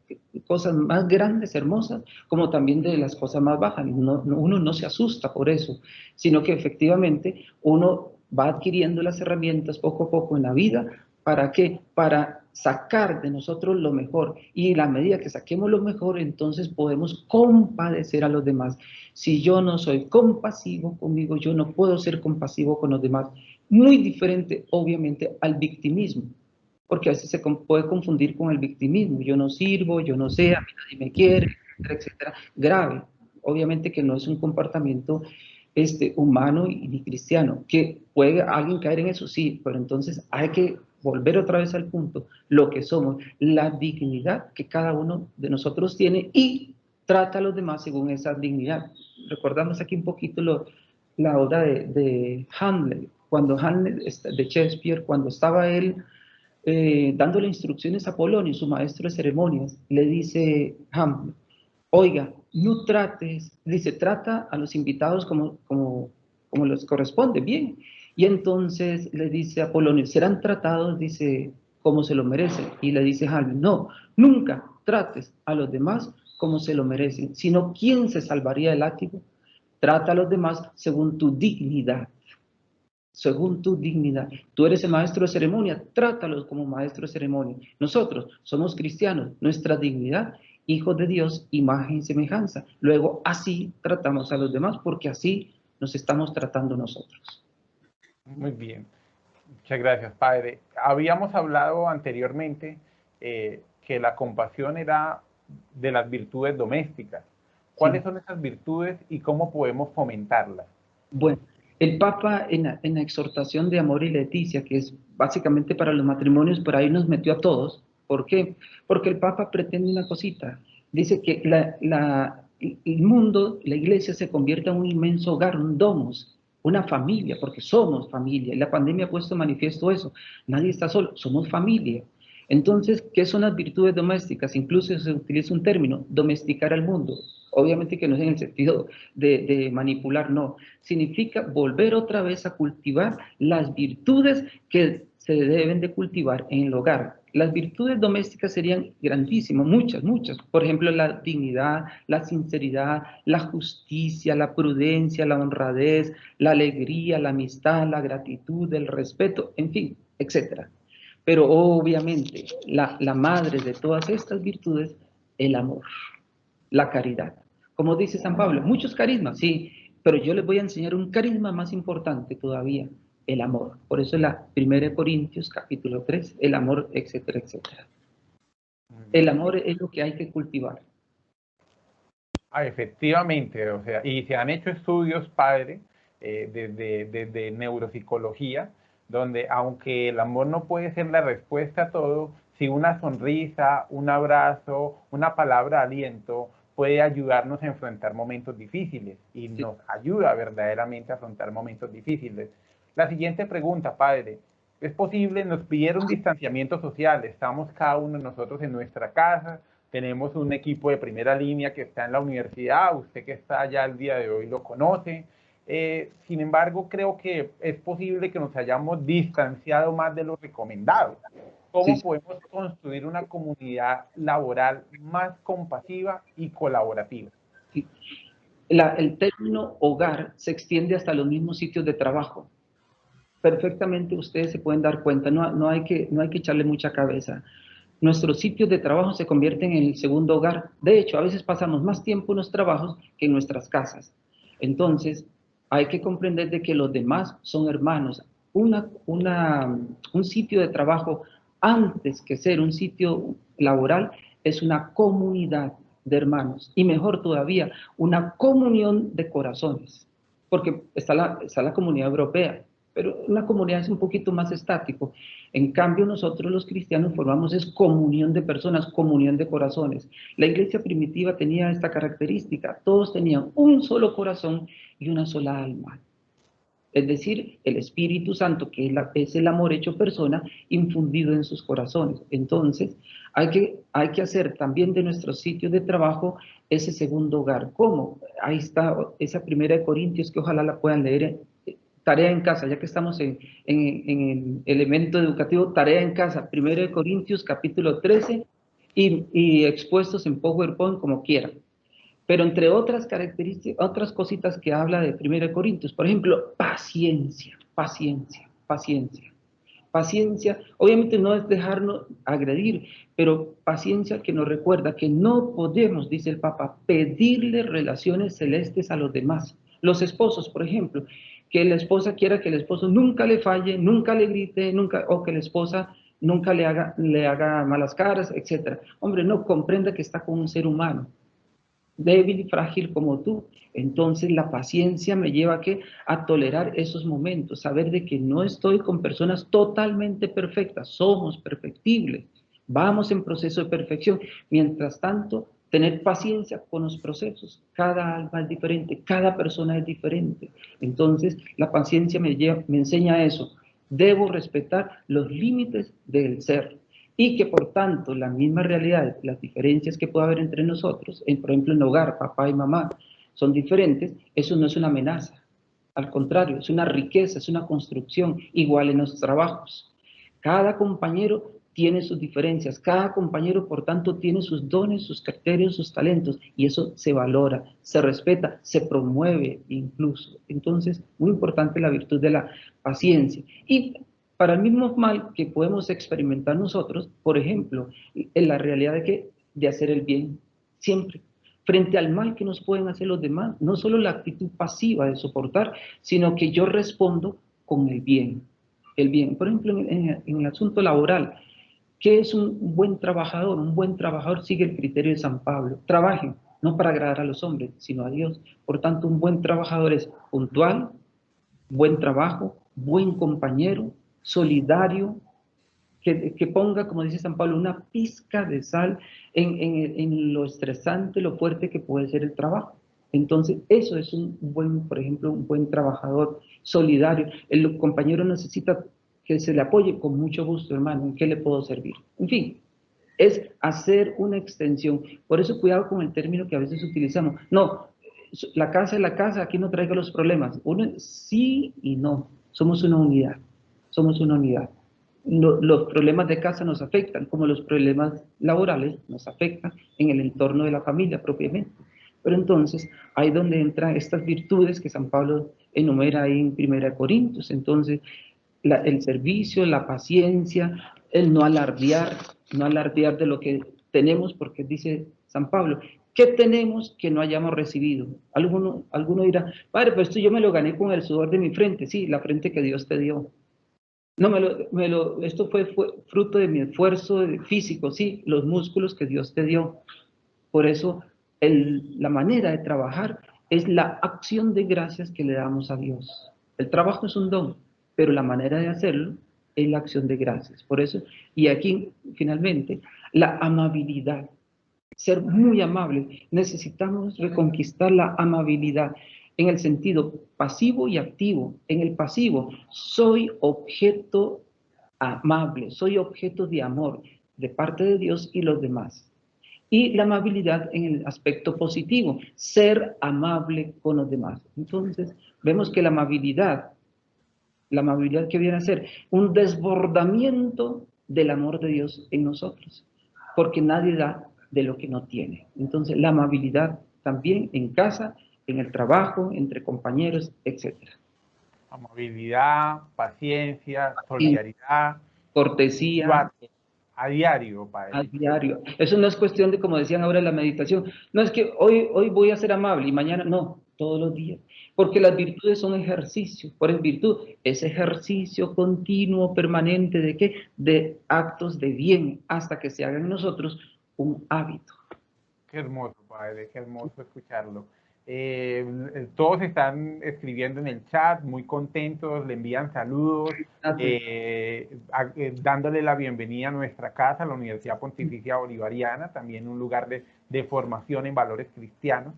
Speaker 4: cosas más grandes, hermosas, como también de las cosas más bajas. Uno no se asusta por eso, sino que efectivamente uno va adquiriendo las herramientas poco a poco en la vida. ¿Para qué? Para sacar de nosotros lo mejor. Y a la medida que saquemos lo mejor, entonces podemos compadecer a los demás. Si yo no soy compasivo conmigo, yo no puedo ser compasivo con los demás. Muy diferente, obviamente, al victimismo, porque a veces se puede confundir con el victimismo. Yo no sirvo, yo no sé, a mí nadie me quiere, etcétera, etcétera. Grave. Obviamente que no es un comportamiento humano y ni cristiano. ¿Que puede alguien caer en eso? Sí, pero entonces hay que volver otra vez al punto, lo que somos, la dignidad que cada uno de nosotros tiene y trata a los demás según esa dignidad. Recordamos aquí un poquito la obra de Hamlet, cuando Hamlet, de Shakespeare, cuando estaba él dándole instrucciones a Polonio, su maestro de ceremonias, le dice Hamlet, oiga, no trates, dice, trata a los invitados como les corresponde, bien. Y entonces le dice a Polonio, serán tratados, dice, como se lo merecen. Y le dice Hamlet, no, nunca trates a los demás como se lo merecen, sino ¿quién se salvaría del látigo? Trata a los demás según tu dignidad. Según tu dignidad. Tú eres el maestro de ceremonia, trátalos como maestro de ceremonia. Nosotros somos cristianos, nuestra dignidad, hijos de Dios, imagen y semejanza. Luego así tratamos a los demás porque así nos estamos tratando nosotros.
Speaker 1: Muy bien. Muchas gracias, padre. Habíamos hablado anteriormente que la compasión era de las virtudes domésticas. ¿Cuáles son esas virtudes y cómo podemos fomentarlas?
Speaker 4: Bueno, el Papa en la exhortación de Amor y Leticia, que es básicamente para los matrimonios, por ahí nos metió a todos. ¿Por qué? Porque el Papa pretende una cosita. Dice que el mundo, la iglesia se convierta en un inmenso hogar, un domus, una familia, porque somos familia. Y la pandemia ha puesto manifiesto eso. Nadie está solo, somos familia. Entonces, ¿qué son las virtudes domésticas? Incluso se utiliza un término, domesticar al mundo. Obviamente que no es en el sentido de manipular, no. Significa volver otra vez a cultivar las virtudes que se deben de cultivar en el hogar. Las virtudes domésticas serían grandísimas, muchas, muchas. Por ejemplo, la dignidad, la sinceridad, la justicia, la prudencia, la honradez, la alegría, la amistad, la gratitud, el respeto, en fin, etcétera. Pero obviamente la madre de todas estas virtudes, el amor, la caridad. Como dice San Pablo, muchos carismas, sí, pero yo les voy a enseñar un carisma más importante todavía, el amor. Por eso la 1 Corintios capítulo 3, el amor, etcétera, etcétera. El amor es lo que hay que cultivar.
Speaker 1: Efectivamente, o sea, y se han hecho estudios, padre, desde neuropsicología, donde aunque el amor no puede ser la respuesta a todo, si una sonrisa, un abrazo, una palabra de aliento puede ayudarnos a enfrentar momentos difíciles y nos ayuda verdaderamente a afrontar momentos difíciles. La siguiente pregunta, padre, ¿es posible? Nos pidieron distanciamiento social, estamos cada uno de nosotros en nuestra casa, tenemos un equipo de primera línea que está en la universidad, usted que está allá el día de hoy lo conoce. Sin embargo, creo que es posible que nos hayamos distanciado más de lo recomendado. ¿Cómo podemos construir una comunidad laboral más compasiva y colaborativa?
Speaker 4: Sí. El término hogar se extiende hasta los mismos sitios de trabajo. Perfectamente ustedes se pueden dar cuenta, no hay que echarle mucha cabeza. Nuestros sitios de trabajo se convierten en el segundo hogar. De hecho, a veces pasamos más tiempo en los trabajos que en nuestras casas. Entonces, hay que comprender de que los demás son hermanos. Un sitio de trabajo, antes que ser un sitio laboral, es una comunidad de hermanos. Y mejor todavía, una comunión de corazones. Porque está la comunidad europea, pero una comunidad es un poquito más estático. En cambio, nosotros los cristianos formamos es comunión de personas, comunión de corazones. La iglesia primitiva tenía esta característica, todos tenían un solo corazón y una sola alma. Es decir, el Espíritu Santo, que es el amor hecho persona, infundido en sus corazones. Entonces, hay que hacer también de nuestros sitios de trabajo ese segundo hogar. ¿Cómo? Ahí está esa primera de Corintios, que ojalá la puedan leer. Tarea en casa, ya que estamos en el elemento educativo, tarea en casa, 1 Corintios capítulo 13 y expuestos en PowerPoint como quieran. Pero entre otras características, otras cositas que habla de 1 Corintios, por ejemplo, paciencia. Paciencia, obviamente no es dejarnos agredir, pero paciencia que nos recuerda que no podemos, dice el Papa, pedirle relaciones celestes a los demás. Los esposos, por ejemplo, que la esposa quiera que el esposo nunca le falle, nunca le grite, o que la esposa nunca le haga malas caras, etc. Hombre, no comprenda que está con un ser humano, débil y frágil como tú. Entonces la paciencia me lleva a tolerar esos momentos, saber de que no estoy con personas totalmente perfectas, somos perfectibles, vamos en proceso de perfección. Mientras tanto, tener paciencia con los procesos, cada alma es diferente, cada persona es diferente. Entonces la paciencia me enseña eso, debo respetar los límites del ser. Y que por tanto la misma realidad, las diferencias que puede haber entre nosotros, por ejemplo en el hogar, papá y mamá, son diferentes, eso no es una amenaza. Al contrario, es una riqueza, es una construcción, igual en los trabajos. Cada compañero tiene sus diferencias, cada compañero por tanto tiene sus dones, sus criterios, sus talentos, y eso se valora, se respeta, se promueve incluso. Entonces, muy importante la virtud de la paciencia. Y para el mismo mal que podemos experimentar nosotros, por ejemplo, en la realidad de hacer el bien, siempre, frente al mal que nos pueden hacer los demás, no solo la actitud pasiva de soportar, sino que yo respondo con el bien. El bien, por ejemplo, en el asunto laboral, ¿qué es un buen trabajador? Un buen trabajador sigue el criterio de San Pablo, trabajen, no para agradar a los hombres, sino a Dios. Por tanto, un buen trabajador es puntual, buen trabajo, buen compañero, solidario, que ponga, como dice San Pablo, una pizca de sal en lo estresante, lo fuerte que puede ser el trabajo. Entonces, eso es un buen, por ejemplo, un buen trabajador solidario. El compañero necesita que se le apoye con mucho gusto, hermano, ¿en qué le puedo servir? En fin, es hacer una extensión. Por eso cuidado con el término que a veces utilizamos. No, la casa es la casa, aquí no traiga los problemas. Uno sí y no, somos una unidad, somos una unidad. Los problemas de casa nos afectan, como los problemas laborales nos afectan en el entorno de la familia propiamente. Pero entonces, ahí donde entran estas virtudes que San Pablo enumera ahí en 1 Corintios. Entonces, el servicio, la paciencia, el no alardear de lo que tenemos, porque dice San Pablo, ¿qué tenemos que no hayamos recibido? Alguno dirá, padre, pues esto yo me lo gané con el sudor de mi frente. Sí, la frente que Dios te dio. No, esto fue fruto de mi esfuerzo físico, sí, los músculos que Dios te dio. Por eso la manera de trabajar es la acción de gracias que le damos a Dios. El trabajo es un don, pero la manera de hacerlo es la acción de gracias. Por eso, y aquí finalmente, la amabilidad. Ser muy amable. Necesitamos reconquistar la amabilidad en el sentido pasivo y activo. En el pasivo, soy objeto amable, soy objeto de amor de parte de Dios y los demás. Y la amabilidad en el aspecto positivo, ser amable con los demás. Entonces, vemos que la amabilidad que viene a ser un desbordamiento del amor de Dios en nosotros, porque nadie da de lo que no tiene. Entonces, la amabilidad también en casa, en el trabajo, entre compañeros, etc.
Speaker 1: Amabilidad, paciencia,
Speaker 4: Y
Speaker 1: solidaridad,
Speaker 4: cortesía
Speaker 1: a diario,
Speaker 4: a
Speaker 1: padre.
Speaker 4: diario. Eso no es cuestión de, como decían ahora en la meditación, no es que hoy voy a ser amable y mañana no, todos los días. Porque las virtudes son ejercicios. ¿Cuál es virtud? Es ejercicio continuo, permanente, ¿de qué? De actos de bien, hasta que se haga en nosotros un hábito.
Speaker 1: Qué hermoso, padre, qué hermoso escucharlo. Todos están escribiendo en el chat, muy contentos, le envían saludos, dándole la bienvenida a nuestra casa, la Universidad Pontificia Bolivariana, también un lugar de formación en valores cristianos.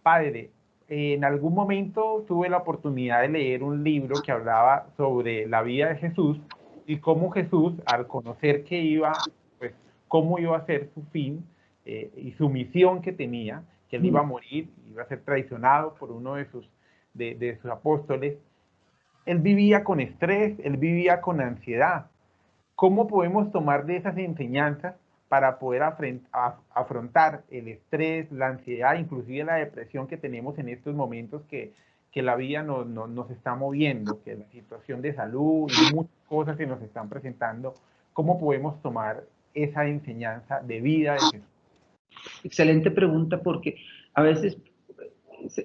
Speaker 1: Padre, en algún momento tuve la oportunidad de leer un libro que hablaba sobre la vida de Jesús y cómo Jesús, al conocer que iba, pues, cómo iba a ser su fin, y su misión que tenía, que él iba a morir, iba a ser traicionado por uno de sus apóstoles, él vivía con estrés, él vivía con ansiedad. ¿Cómo podemos tomar de esas enseñanzas para poder afrontar el estrés, la ansiedad, inclusive la depresión que tenemos en estos momentos que la vida nos está moviendo, que la situación de salud y muchas cosas que nos están presentando? ¿Cómo podemos tomar esa enseñanza de vida de Jesús?
Speaker 4: Excelente pregunta, porque a veces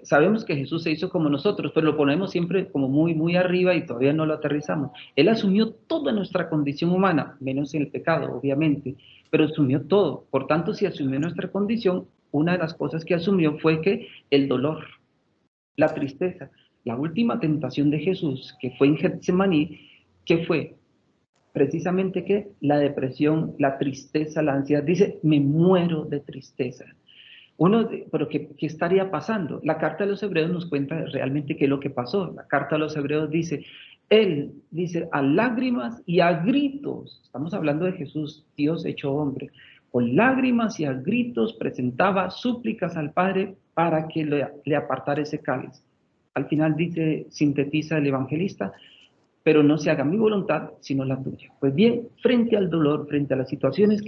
Speaker 4: sabemos que Jesús se hizo como nosotros, pero lo ponemos siempre como muy, muy arriba y todavía no lo aterrizamos. Él asumió toda nuestra condición humana, menos el pecado, obviamente, pero asumió todo. Por tanto, si asumió nuestra condición, una de las cosas que asumió fue que el dolor, la tristeza, la última tentación de Jesús, que fue en Getsemaní, que fue precisamente que la depresión, la tristeza, la ansiedad, dice, me muero de tristeza. Pero ¿qué estaría pasando? La carta de los Hebreos nos cuenta realmente qué es lo que pasó. La carta de los Hebreos dice, él dice, a lágrimas y a gritos, estamos hablando de Jesús, Dios hecho hombre, con lágrimas y a gritos presentaba súplicas al Padre para que le apartara ese cáliz. Al final dice, sintetiza el evangelista, pero no se haga mi voluntad, sino la tuya. Pues bien, frente al dolor, frente a las situaciones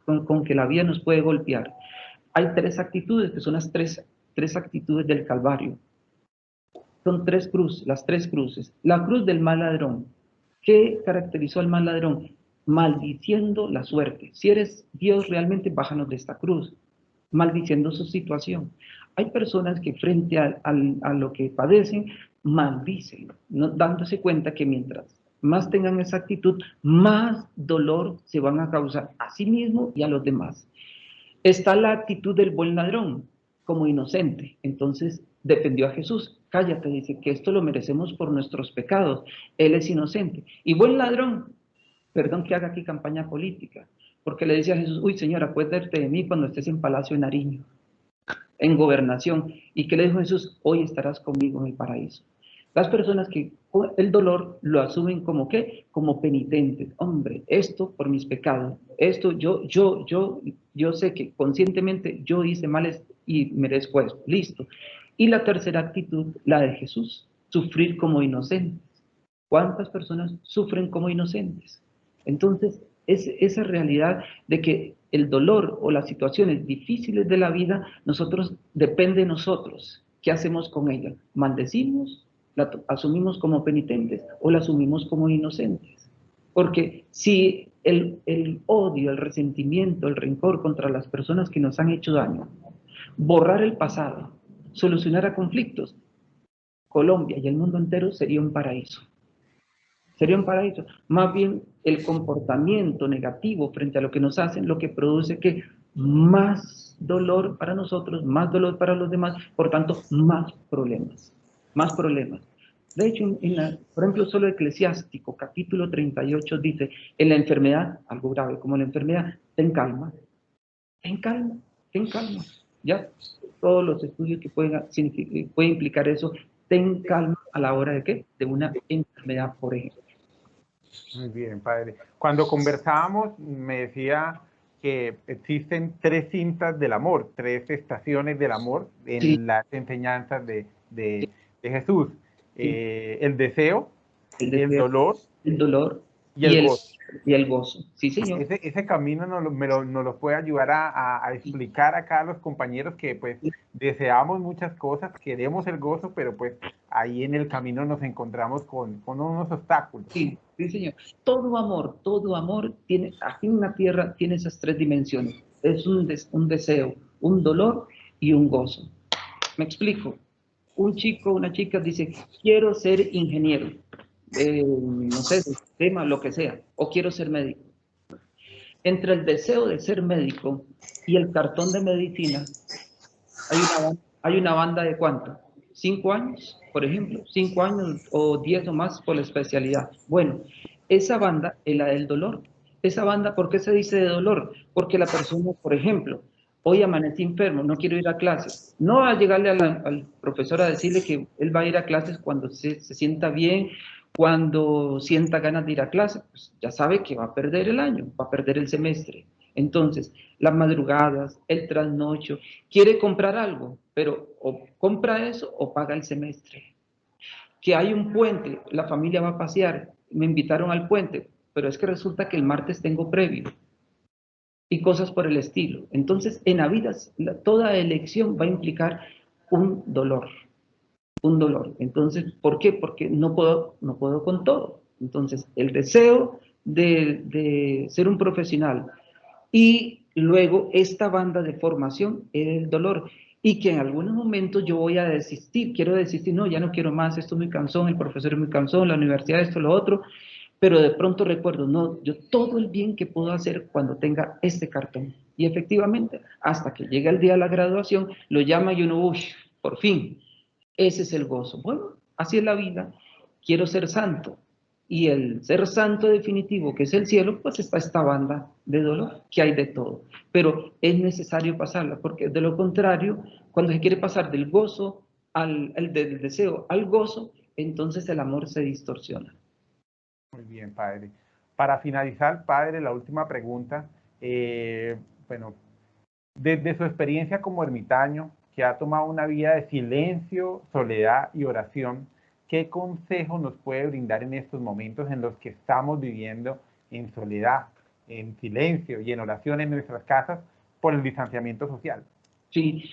Speaker 4: con que la vida nos puede golpear, hay tres actitudes, que son las tres actitudes del Calvario. Son tres cruces, las tres cruces. La cruz del mal ladrón. ¿Qué caracterizó al mal ladrón? Maldiciendo la suerte. Si eres Dios, realmente bájanos de esta cruz. Maldiciendo su situación. Hay personas que frente a lo que padecen, maldicen, no, dándose cuenta que mientras más tengan esa actitud, más dolor se van a causar a sí mismo y a los demás. Está la actitud del buen ladrón, como inocente. Entonces defendió a Jesús. Cállate, dice, que esto lo merecemos por nuestros pecados. Él es inocente. Y buen ladrón, perdón que haga aquí campaña política, porque le decía a Jesús, uy, Señor, acuérdate de mí cuando estés en Palacio de Nariño, en gobernación. ¿Y qué le dijo Jesús? Hoy estarás conmigo en el paraíso. Las personas que el dolor lo asumen como ¿qué? Como penitentes. Hombre, esto por mis pecados. Esto yo sé que conscientemente yo hice males y merezco esto. Listo. Y la tercera actitud, la de Jesús, sufrir como inocentes. ¿Cuántas personas sufren como inocentes? Entonces, es esa realidad de que el dolor o las situaciones difíciles de la vida, depende de nosotros. ¿Qué hacemos con ella? ¿Maldecimos? ¿La asumimos como penitentes o la asumimos como inocentes? Porque si el odio, el resentimiento, el rencor contra las personas que nos han hecho daño, borrar el pasado, solucionar conflictos, Colombia y el mundo entero sería un paraíso. sería un paraíso. Más bien el comportamiento negativo frente a lo que nos hacen, lo que produce que más dolor para nosotros, más dolor para los demás, por tanto, más problemas, más problemas. De hecho, por ejemplo, solo Eclesiástico, capítulo 38, dice, en la enfermedad, algo grave como la enfermedad, ten calma, ten calma, ten calma. Ya, todos los estudios que pueden implicar eso, ten calma a la hora de ¿qué? De una enfermedad, por ejemplo.
Speaker 1: Muy bien, padre. Cuando conversábamos, me decía que existen 3 cintas del amor, 3 estaciones del amor en
Speaker 4: Sí.
Speaker 1: las enseñanzas de Jesús.
Speaker 4: Sí.
Speaker 1: El deseo, el dolor y el gozo.
Speaker 4: Y el gozo. Sí, señor.
Speaker 1: Ese camino nos lo puede ayudar a explicar acá a los compañeros que pues deseamos muchas cosas, queremos el gozo, pero pues ahí en el camino nos encontramos con unos obstáculos.
Speaker 4: Sí, sí, señor. Todo amor tiene, aquí en la tierra tiene esas 3 dimensiones. Es un deseo, un dolor y un gozo. Me explico. Un chico, una chica dice, quiero ser ingeniero, no sé, sistema, lo que sea, o quiero ser médico. Entre el deseo de ser médico y el cartón de medicina, hay una banda de ¿cuánto? 5 años, por ejemplo, 5 años o 10 o más por la especialidad. Bueno, esa banda es la del dolor. Esa banda, ¿por qué se dice de dolor? Porque la persona, por ejemplo, hoy amanecí enfermo, no quiero ir a clases. No va a llegarle al profesor a decirle que él va a ir a clases cuando se sienta bien, cuando sienta ganas de ir a clase, pues ya sabe que va a perder el año, va a perder el semestre. Entonces, las madrugadas, el trasnocho, quiere comprar algo, pero o compra eso o paga el semestre. Que hay un puente, la familia va a pasear, me invitaron al puente, pero es que resulta que el martes tengo previo y cosas por el estilo. Entonces, en la vida, toda elección va a implicar un dolor. Un dolor. Entonces, ¿por qué? Porque no puedo con todo. Entonces, el deseo de ser un profesional y luego esta banda de formación es el dolor. Y que en algunos momentos yo voy a desistir, quiero desistir, no, ya no quiero más, esto es muy cansón, el profesor es muy cansón, la universidad, esto, lo otro, pero de pronto recuerdo, no, yo todo el bien que puedo hacer cuando tenga este cartón. Y efectivamente, hasta que llega el día de la graduación, lo llama y uno, uy, por fin, ese es el gozo. Bueno, así es la vida. Quiero ser santo. Y el ser santo definitivo, que es el cielo, pues está esta banda de dolor, que hay de todo. Pero es necesario pasarla, porque de lo contrario, cuando se quiere pasar del gozo, del deseo al gozo, entonces el amor se distorsiona.
Speaker 1: Muy bien, padre. Para finalizar, padre, la última pregunta. Bueno, desde su experiencia como ermitaño, que ha tomado una vida de silencio, soledad y oración, ¿qué consejo nos puede brindar en estos momentos en los que estamos viviendo en soledad, en silencio y en oración en nuestras casas por el distanciamiento social?
Speaker 4: Sí,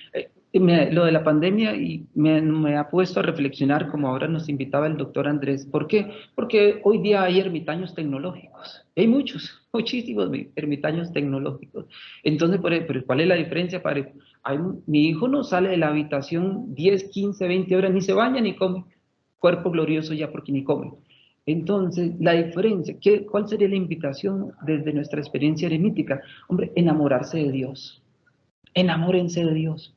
Speaker 4: lo de la pandemia y me ha puesto a reflexionar, como ahora nos invitaba el doctor Andrés. ¿Por qué? Porque hoy día hay ermitaños tecnológicos. Hay muchos, muchísimos ermitaños tecnológicos. Entonces, pero ¿cuál es la diferencia, padre? Mi hijo no sale de la habitación 10, 15, 20 horas, ni se baña ni come. Cuerpo glorioso ya porque ni come. Entonces, la diferencia, ¿cuál sería la invitación desde nuestra experiencia eremítica? Hombre, enamorarse de Dios. Enamórense de Dios.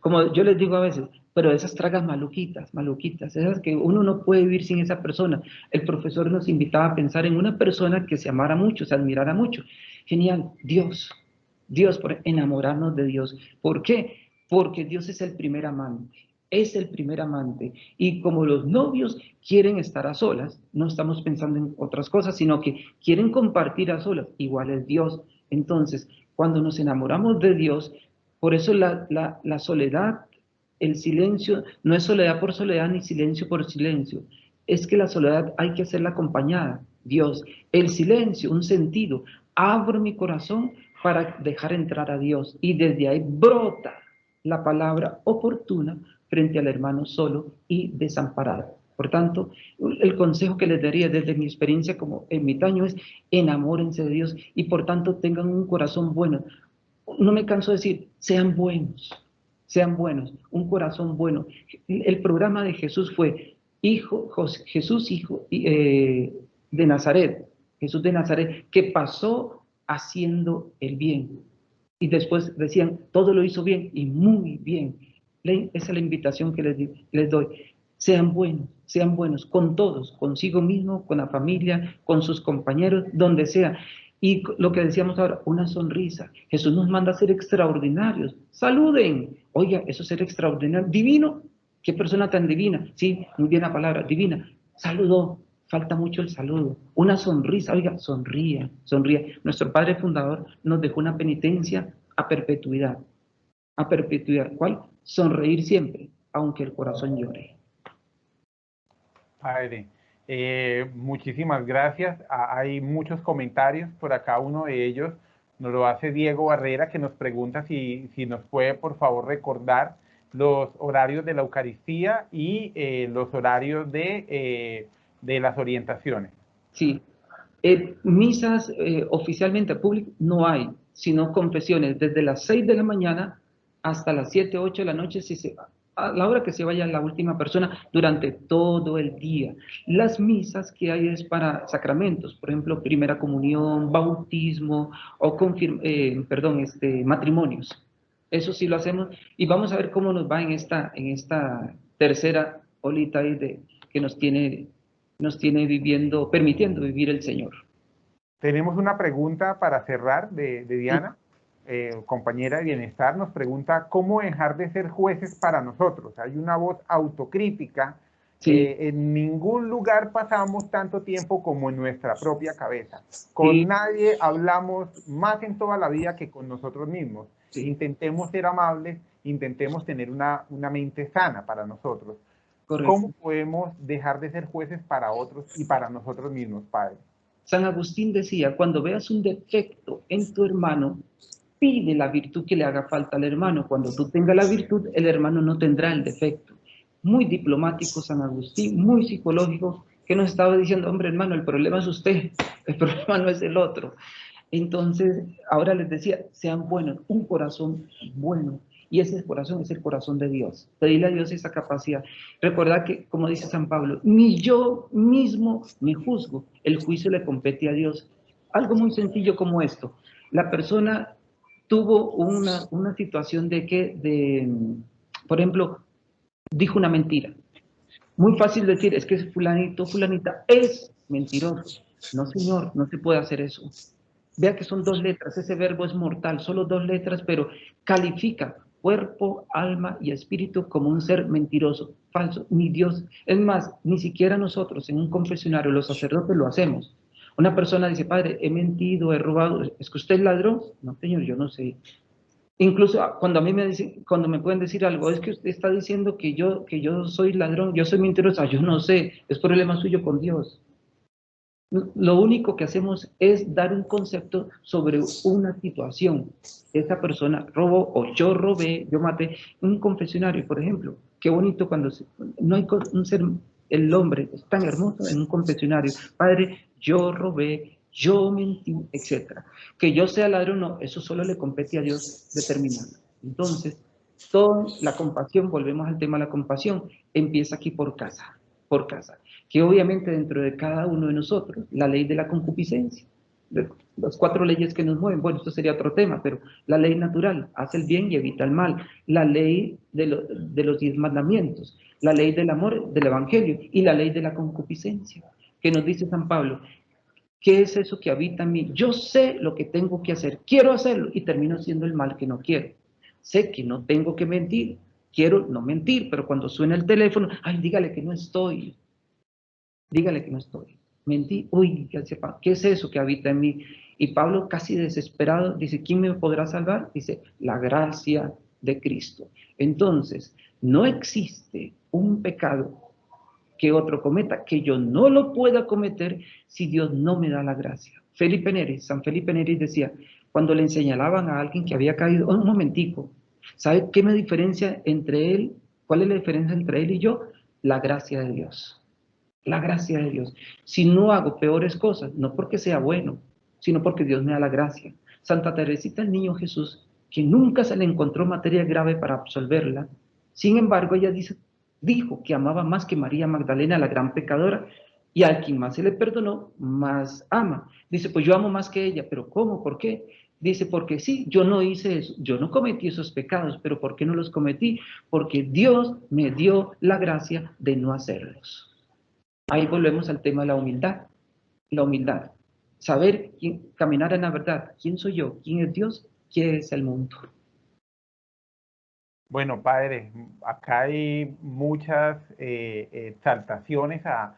Speaker 4: Como yo les digo a veces, pero esas tragas maluquitas, esas que uno no puede vivir sin esa persona. El profesor nos invitaba a pensar en una persona que se amara mucho, se admirara mucho. Genial, Dios, por enamorarnos de Dios. ¿Por qué? Porque Dios es el primer amante. Es el primer amante. Y como los novios quieren estar a solas, no estamos pensando en otras cosas, sino que quieren compartir a solas, igual es Dios. Entonces, cuando nos enamoramos de Dios, por eso la soledad, el silencio, no es soledad por soledad ni silencio por silencio. Es que la soledad hay que hacerla acompañada. Dios, el silencio, un sentido. Abro mi corazón para dejar entrar a Dios. Y desde ahí brota la palabra oportuna frente al hermano solo y desamparado. Por tanto, el consejo que les daría desde mi experiencia como ermitaño es enamórense de Dios y por tanto tengan un corazón bueno. No me canso de decir, sean buenos, un corazón bueno. El programa de Jesús fue, Jesús, hijo de Nazaret, Jesús de Nazaret, que pasó haciendo el bien. Y después decían, todo lo hizo bien y muy bien. Esa es la invitación que les doy. Sean buenos con todos, consigo mismo, con la familia, con sus compañeros, donde sea. Y lo que decíamos ahora, una sonrisa. Jesús nos manda a ser extraordinarios. Saluden. Oiga, eso es ser extraordinario. Divino. ¿Qué persona tan divina? Sí, muy bien la palabra, divina. Saludó. Falta mucho el saludo. Una sonrisa. Oiga, sonría, sonría. Nuestro padre fundador nos dejó una penitencia a perpetuidad. A perpetuidad. ¿Cuál? Sonreír siempre, aunque el corazón llore.
Speaker 1: Padre, muchísimas gracias. Hay muchos comentarios por acá. Uno de ellos nos lo hace Diego Barrera, que nos pregunta si nos puede, por favor, recordar los horarios de la Eucaristía y los horarios de las orientaciones.
Speaker 4: Sí. Misas oficialmente públicas no hay, sino confesiones desde las 6 de la mañana hasta las 7, 8 de la noche, a la hora que se vaya la última persona, durante todo el día. Las misas que hay es para sacramentos, por ejemplo, primera comunión, bautismo o matrimonios. Eso sí lo hacemos y vamos a ver cómo nos va en esta tercera olita ahí que nos tiene permitiendo vivir el Señor.
Speaker 1: Tenemos una pregunta para cerrar de Diana. Compañera de Bienestar, nos pregunta cómo dejar de ser jueces para nosotros. Hay una voz autocrítica.
Speaker 4: Sí.
Speaker 1: En ningún lugar pasamos tanto tiempo como en nuestra propia cabeza. Con nadie hablamos más en toda la vida que con nosotros mismos. Sí. Intentemos ser amables, intentemos tener una mente sana para nosotros. Correcto. ¿Cómo podemos dejar de ser jueces para otros y para nosotros mismos, Padre?
Speaker 4: San Agustín decía, cuando veas un defecto en tu hermano, pide la virtud que le haga falta al hermano. Cuando tú tengas la virtud, el hermano no tendrá el defecto. Muy diplomático San Agustín, muy psicológico, que nos estaba diciendo, hombre hermano, el problema es usted, el problema no es el otro. Entonces, ahora les decía, sean buenos, un corazón bueno, y ese corazón es el corazón de Dios. Pedirle a Dios esa capacidad. Recordad que, como dice San Pablo, ni yo mismo me juzgo, el juicio le compete a Dios. Algo muy sencillo como esto. La persona tuvo una situación por ejemplo, dijo una mentira. Muy fácil decir, es que fulanito, fulanita es mentiroso. No, señor, no se puede hacer eso. Vea que son 2 letras, ese verbo es mortal, solo 2 letras, pero califica cuerpo, alma y espíritu como un ser mentiroso, falso, ni Dios. Es más, ni siquiera nosotros en un confesionario, los sacerdotes lo hacemos. Una persona dice, padre, he mentido, he robado, ¿es que usted es ladrón? No, señor, yo no sé. Incluso cuando a mí cuando me pueden decir algo, es que usted está diciendo que yo soy ladrón, yo soy mentiroso, yo no sé, es problema suyo con Dios. Lo único que hacemos es dar un concepto sobre una situación. Esa persona robó o yo robé, yo maté. Un confesionario, por ejemplo. Qué bonito cuando no hay un ser, el hombre es tan hermoso en un confesionario. Padre, yo robé, yo mentí, etc. Que yo sea ladrón, no, eso solo le compete a Dios determinarlo. Entonces, toda la compasión, volvemos al tema de la compasión, empieza aquí por casa. Que obviamente dentro de cada uno de nosotros, la ley de la concupiscencia, las 4 leyes que nos mueven, bueno, esto sería otro tema, pero la ley natural, hace el bien y evita el mal, la ley de los 10 mandamientos, la ley del amor, del evangelio, y la ley de la concupiscencia, que nos dice San Pablo, ¿qué es eso que habita en mí? Yo sé lo que tengo que hacer, quiero hacerlo, y termino haciendo el mal que no quiero. Sé que no tengo que mentir, quiero no mentir, pero cuando suena el teléfono, ay, dígale que no estoy. Dígale que no estoy. Mentí, uy, ¿qué es eso que habita en mí? Y Pablo, casi desesperado, dice, ¿quién me podrá salvar? Dice, la gracia de Cristo. Entonces, no existe un pecado que otro cometa, que yo no lo pueda cometer si Dios no me da la gracia. San Felipe Neri decía, cuando le señalaban a alguien que había caído, un momentico, ¿sabe qué me diferencia entre él? ¿Cuál es la diferencia entre él y yo? La gracia de Dios. La gracia de Dios. Si no hago peores cosas, no porque sea bueno, sino porque Dios me da la gracia. Santa Teresita el Niño Jesús, que nunca se le encontró materia grave para absolverla, sin embargo ella dice, dijo que amaba más que María Magdalena, la gran pecadora, y al quien más se le perdonó, más ama. Dice, pues yo amo más que ella, pero ¿cómo? ¿Por qué? Dice, porque sí, yo no hice eso, yo no cometí esos pecados, pero ¿por qué no los cometí? Porque Dios me dio la gracia de no hacerlos. Ahí volvemos al tema de la humildad. La humildad. Saber caminar en la verdad. ¿Quién soy yo? ¿Quién es Dios? ¿Quién es el mundo?
Speaker 1: Bueno, padre, acá hay muchas exaltaciones a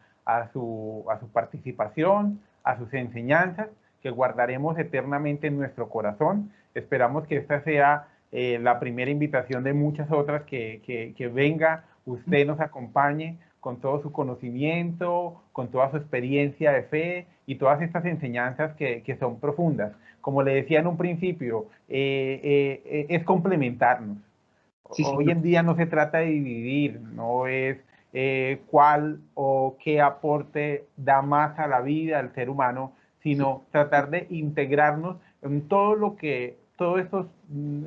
Speaker 1: su participación, a sus enseñanzas, que guardaremos eternamente en nuestro corazón. Esperamos que esta sea la primera invitación de muchas otras, que venga, usted nos acompañe con todo su conocimiento, con toda su experiencia de fe y todas estas enseñanzas que son profundas. Como le decía en un principio, es complementarnos.
Speaker 4: Sí,
Speaker 1: Hoy
Speaker 4: señor.
Speaker 1: en día no se trata de dividir, no es cuál o qué aporte da más a la vida del ser humano, sino tratar de integrarnos en todo lo que, todos estos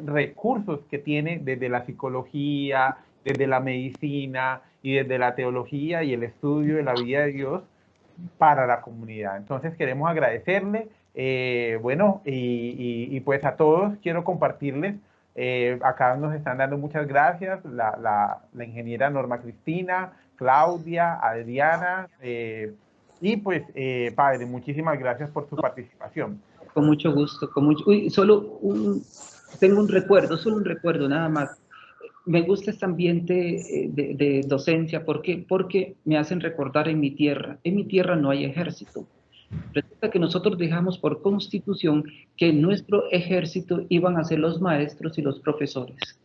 Speaker 1: recursos que tiene desde la psicología, desde la medicina y desde la teología y el estudio de la vida de Dios para la comunidad. Entonces queremos agradecerle, bueno, y pues a todos quiero compartirles, acá nos están dando muchas gracias, la ingeniera Norma Cristina, Claudia, Adriana, y pues, padre, muchísimas gracias por su participación.
Speaker 4: Con mucho gusto. Uy, tengo un recuerdo, solo un recuerdo, nada más. Me gusta este ambiente de docencia. ¿Por qué? Porque me hacen recordar en mi tierra. En mi tierra no hay ejército. Resulta que nosotros dejamos por constitución que nuestro ejército iban a ser los maestros y los profesores.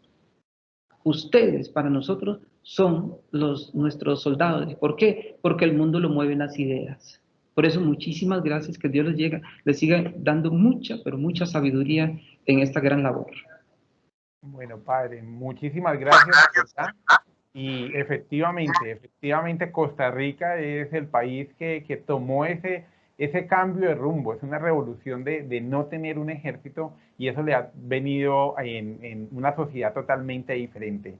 Speaker 4: Ustedes, para nosotros, son nuestros soldados. ¿Por qué? Porque el mundo lo mueven las ideas. Por eso, muchísimas gracias, que Dios les siga dando mucha, pero mucha sabiduría en esta gran labor.
Speaker 1: Bueno, padre, muchísimas gracias, ¿verdad? Y efectivamente Costa Rica es el país que tomó ese cambio de rumbo, es una revolución de no tener un ejército, y eso le ha venido en una sociedad totalmente diferente.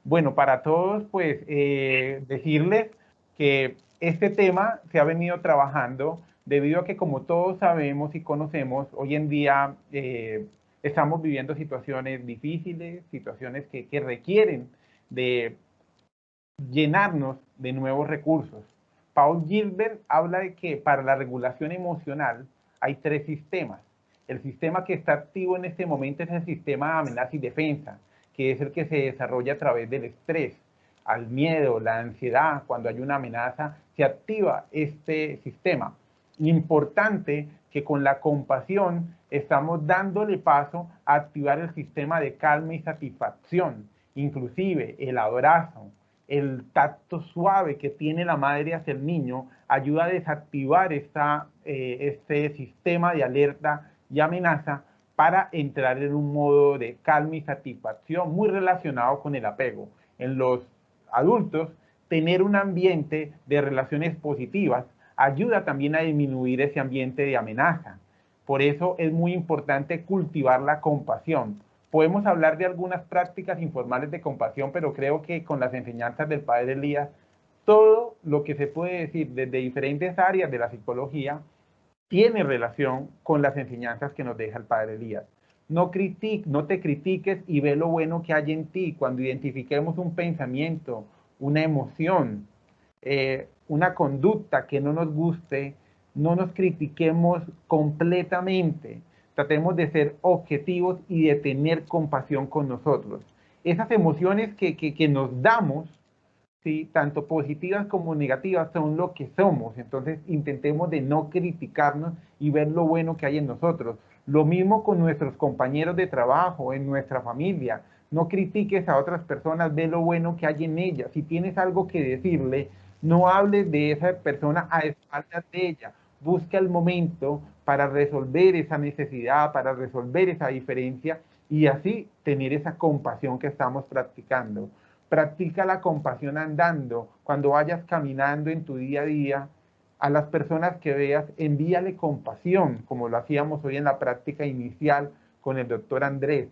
Speaker 1: Bueno, para todos, pues decirles que este tema se ha venido trabajando debido a que, como todos sabemos y conocemos, hoy en día estamos viviendo situaciones difíciles, situaciones que requieren de llenarnos de nuevos recursos. Paul Gilbert habla de que para la regulación emocional hay tres sistemas. El sistema que está activo en este momento es el sistema de amenaza y defensa, que es el que se desarrolla a través del estrés. Al miedo, la ansiedad, cuando hay una amenaza, se activa este sistema. Importante que con la compasión estamos dándole paso a activar el sistema de calma y satisfacción, inclusive el abrazo, el tacto suave que tiene la madre hacia el niño ayuda a desactivar este sistema de alerta y amenaza para entrar en un modo de calma y satisfacción muy relacionado con el apego. En los adultos, tener un ambiente de relaciones positivas ayuda también a disminuir ese ambiente de amenaza. Por eso es muy importante cultivar la compasión. Podemos hablar de algunas prácticas informales de compasión, pero creo que con las enseñanzas del padre Elías, todo lo que se puede decir desde diferentes áreas de la psicología tiene relación con las enseñanzas que nos deja el padre Elías. No te critiques y ve lo bueno que hay en ti. Cuando identifiquemos un pensamiento, una emoción, una conducta que no nos guste, no nos critiquemos completamente. Tratemos de ser objetivos y de tener compasión con nosotros. Esas emociones que nos damos, ¿sí?, tanto positivas como negativas, son lo que somos. Entonces intentemos de no criticarnos y ver lo bueno que hay en nosotros. Lo mismo con nuestros compañeros de trabajo, en nuestra familia. No critiques a otras personas, ve lo bueno que hay en ellas. Si tienes algo que decirle, no hables de esa persona a espaldas de ella. Busca el momento para resolver esa necesidad, para resolver esa diferencia, y así tener esa compasión que estamos practicando. Practica la compasión andando. Cuando vayas caminando en tu día a día, a las personas que veas, envíale compasión, como lo hacíamos hoy en la práctica inicial con el doctor Andrés.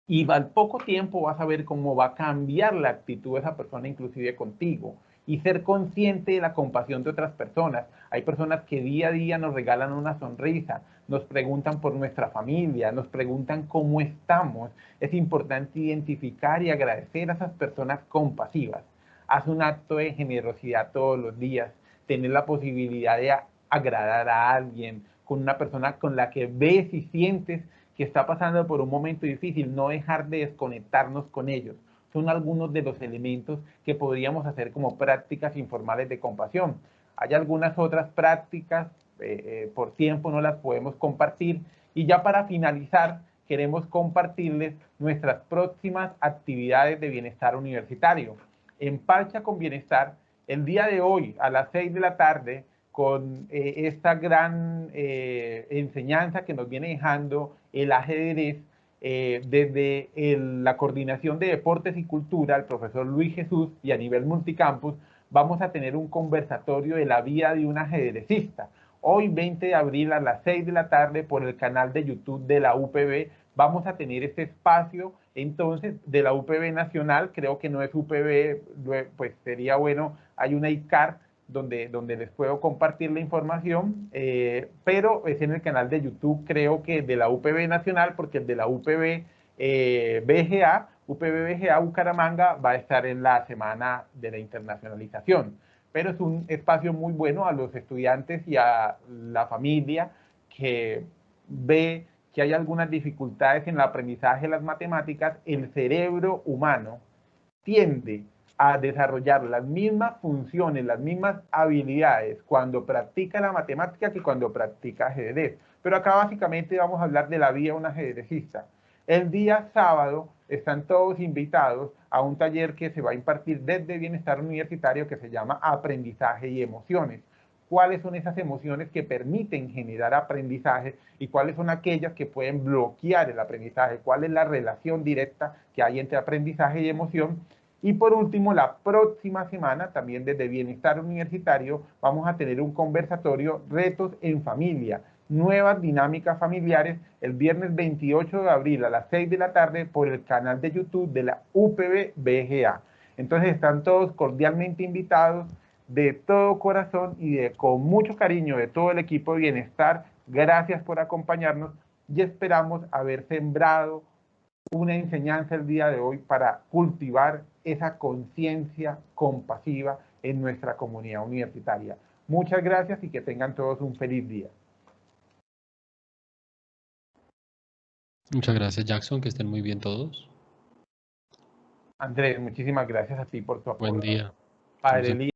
Speaker 1: Y al poco tiempo vas a ver cómo va a cambiar la actitud de esa persona, inclusive contigo. Y ser consciente de la compasión de otras personas. Hay personas que día a día nos regalan una sonrisa, nos preguntan por nuestra familia, nos preguntan cómo estamos. Es importante identificar y agradecer a esas personas compasivas. Haz un acto de generosidad todos los días. Tener la posibilidad de agradar a alguien, con una persona con la que ves y sientes que está pasando por un momento difícil, no dejar de desconectarnos con ellos. Son algunos de los elementos que podríamos hacer como prácticas informales de compasión. Hay algunas otras prácticas, por tiempo no las podemos compartir. Y ya para finalizar, queremos compartirles nuestras próximas actividades de bienestar universitario. En Parcha con Bienestar, el día de hoy a las 6 de la tarde, con esta gran enseñanza que nos viene dejando el ajedrez desde la coordinación de deportes y cultura, el profesor Luis Jesús, y a nivel multicampus, vamos a tener un conversatorio de la vida de un ajedrecista. Hoy, 20 de abril, a las 6 de la tarde, por el canal de YouTube de la UPB, vamos a tener este espacio, entonces, de la UPB Nacional. Creo que no es UPB, pues sería bueno, hay una ICAR, donde les puedo compartir la información, pero es en el canal de YouTube, creo que de la UPB Nacional, porque el de la UPB BGA, UPB BGA Bucaramanga, va a estar en la Semana de la Internacionalización. Pero es un espacio muy bueno a los estudiantes y a la familia que ve que hay algunas dificultades en el aprendizaje de las matemáticas. El cerebro humano tiende a desarrollar las mismas funciones, las mismas habilidades cuando practica la matemática que cuando practica ajedrez. Pero acá básicamente vamos a hablar de la vida de un ajedrecista. El día sábado están todos invitados a un taller que se va a impartir desde Bienestar Universitario, que se llama Aprendizaje y Emociones. ¿Cuáles son esas emociones que permiten generar aprendizaje y cuáles son aquellas que pueden bloquear el aprendizaje? ¿Cuál es la relación directa que hay entre aprendizaje y emoción? Y por último, la próxima semana, también desde Bienestar Universitario, vamos a tener un conversatorio Retos en Familia, nuevas dinámicas familiares, el viernes 28 de abril a las 6 de la tarde por el canal de YouTube de la UPB BGA. Entonces están todos cordialmente invitados, de todo corazón y con mucho cariño de todo el equipo de Bienestar. Gracias por acompañarnos y esperamos haber sembrado una enseñanza el día de hoy para cultivar esa conciencia compasiva en nuestra comunidad universitaria. Muchas gracias y que tengan todos un feliz día.
Speaker 2: Muchas gracias, Jackson, que estén muy bien todos.
Speaker 1: Andrés, muchísimas gracias a ti por tu apoyo.
Speaker 2: Buen día.
Speaker 1: Padre Elías.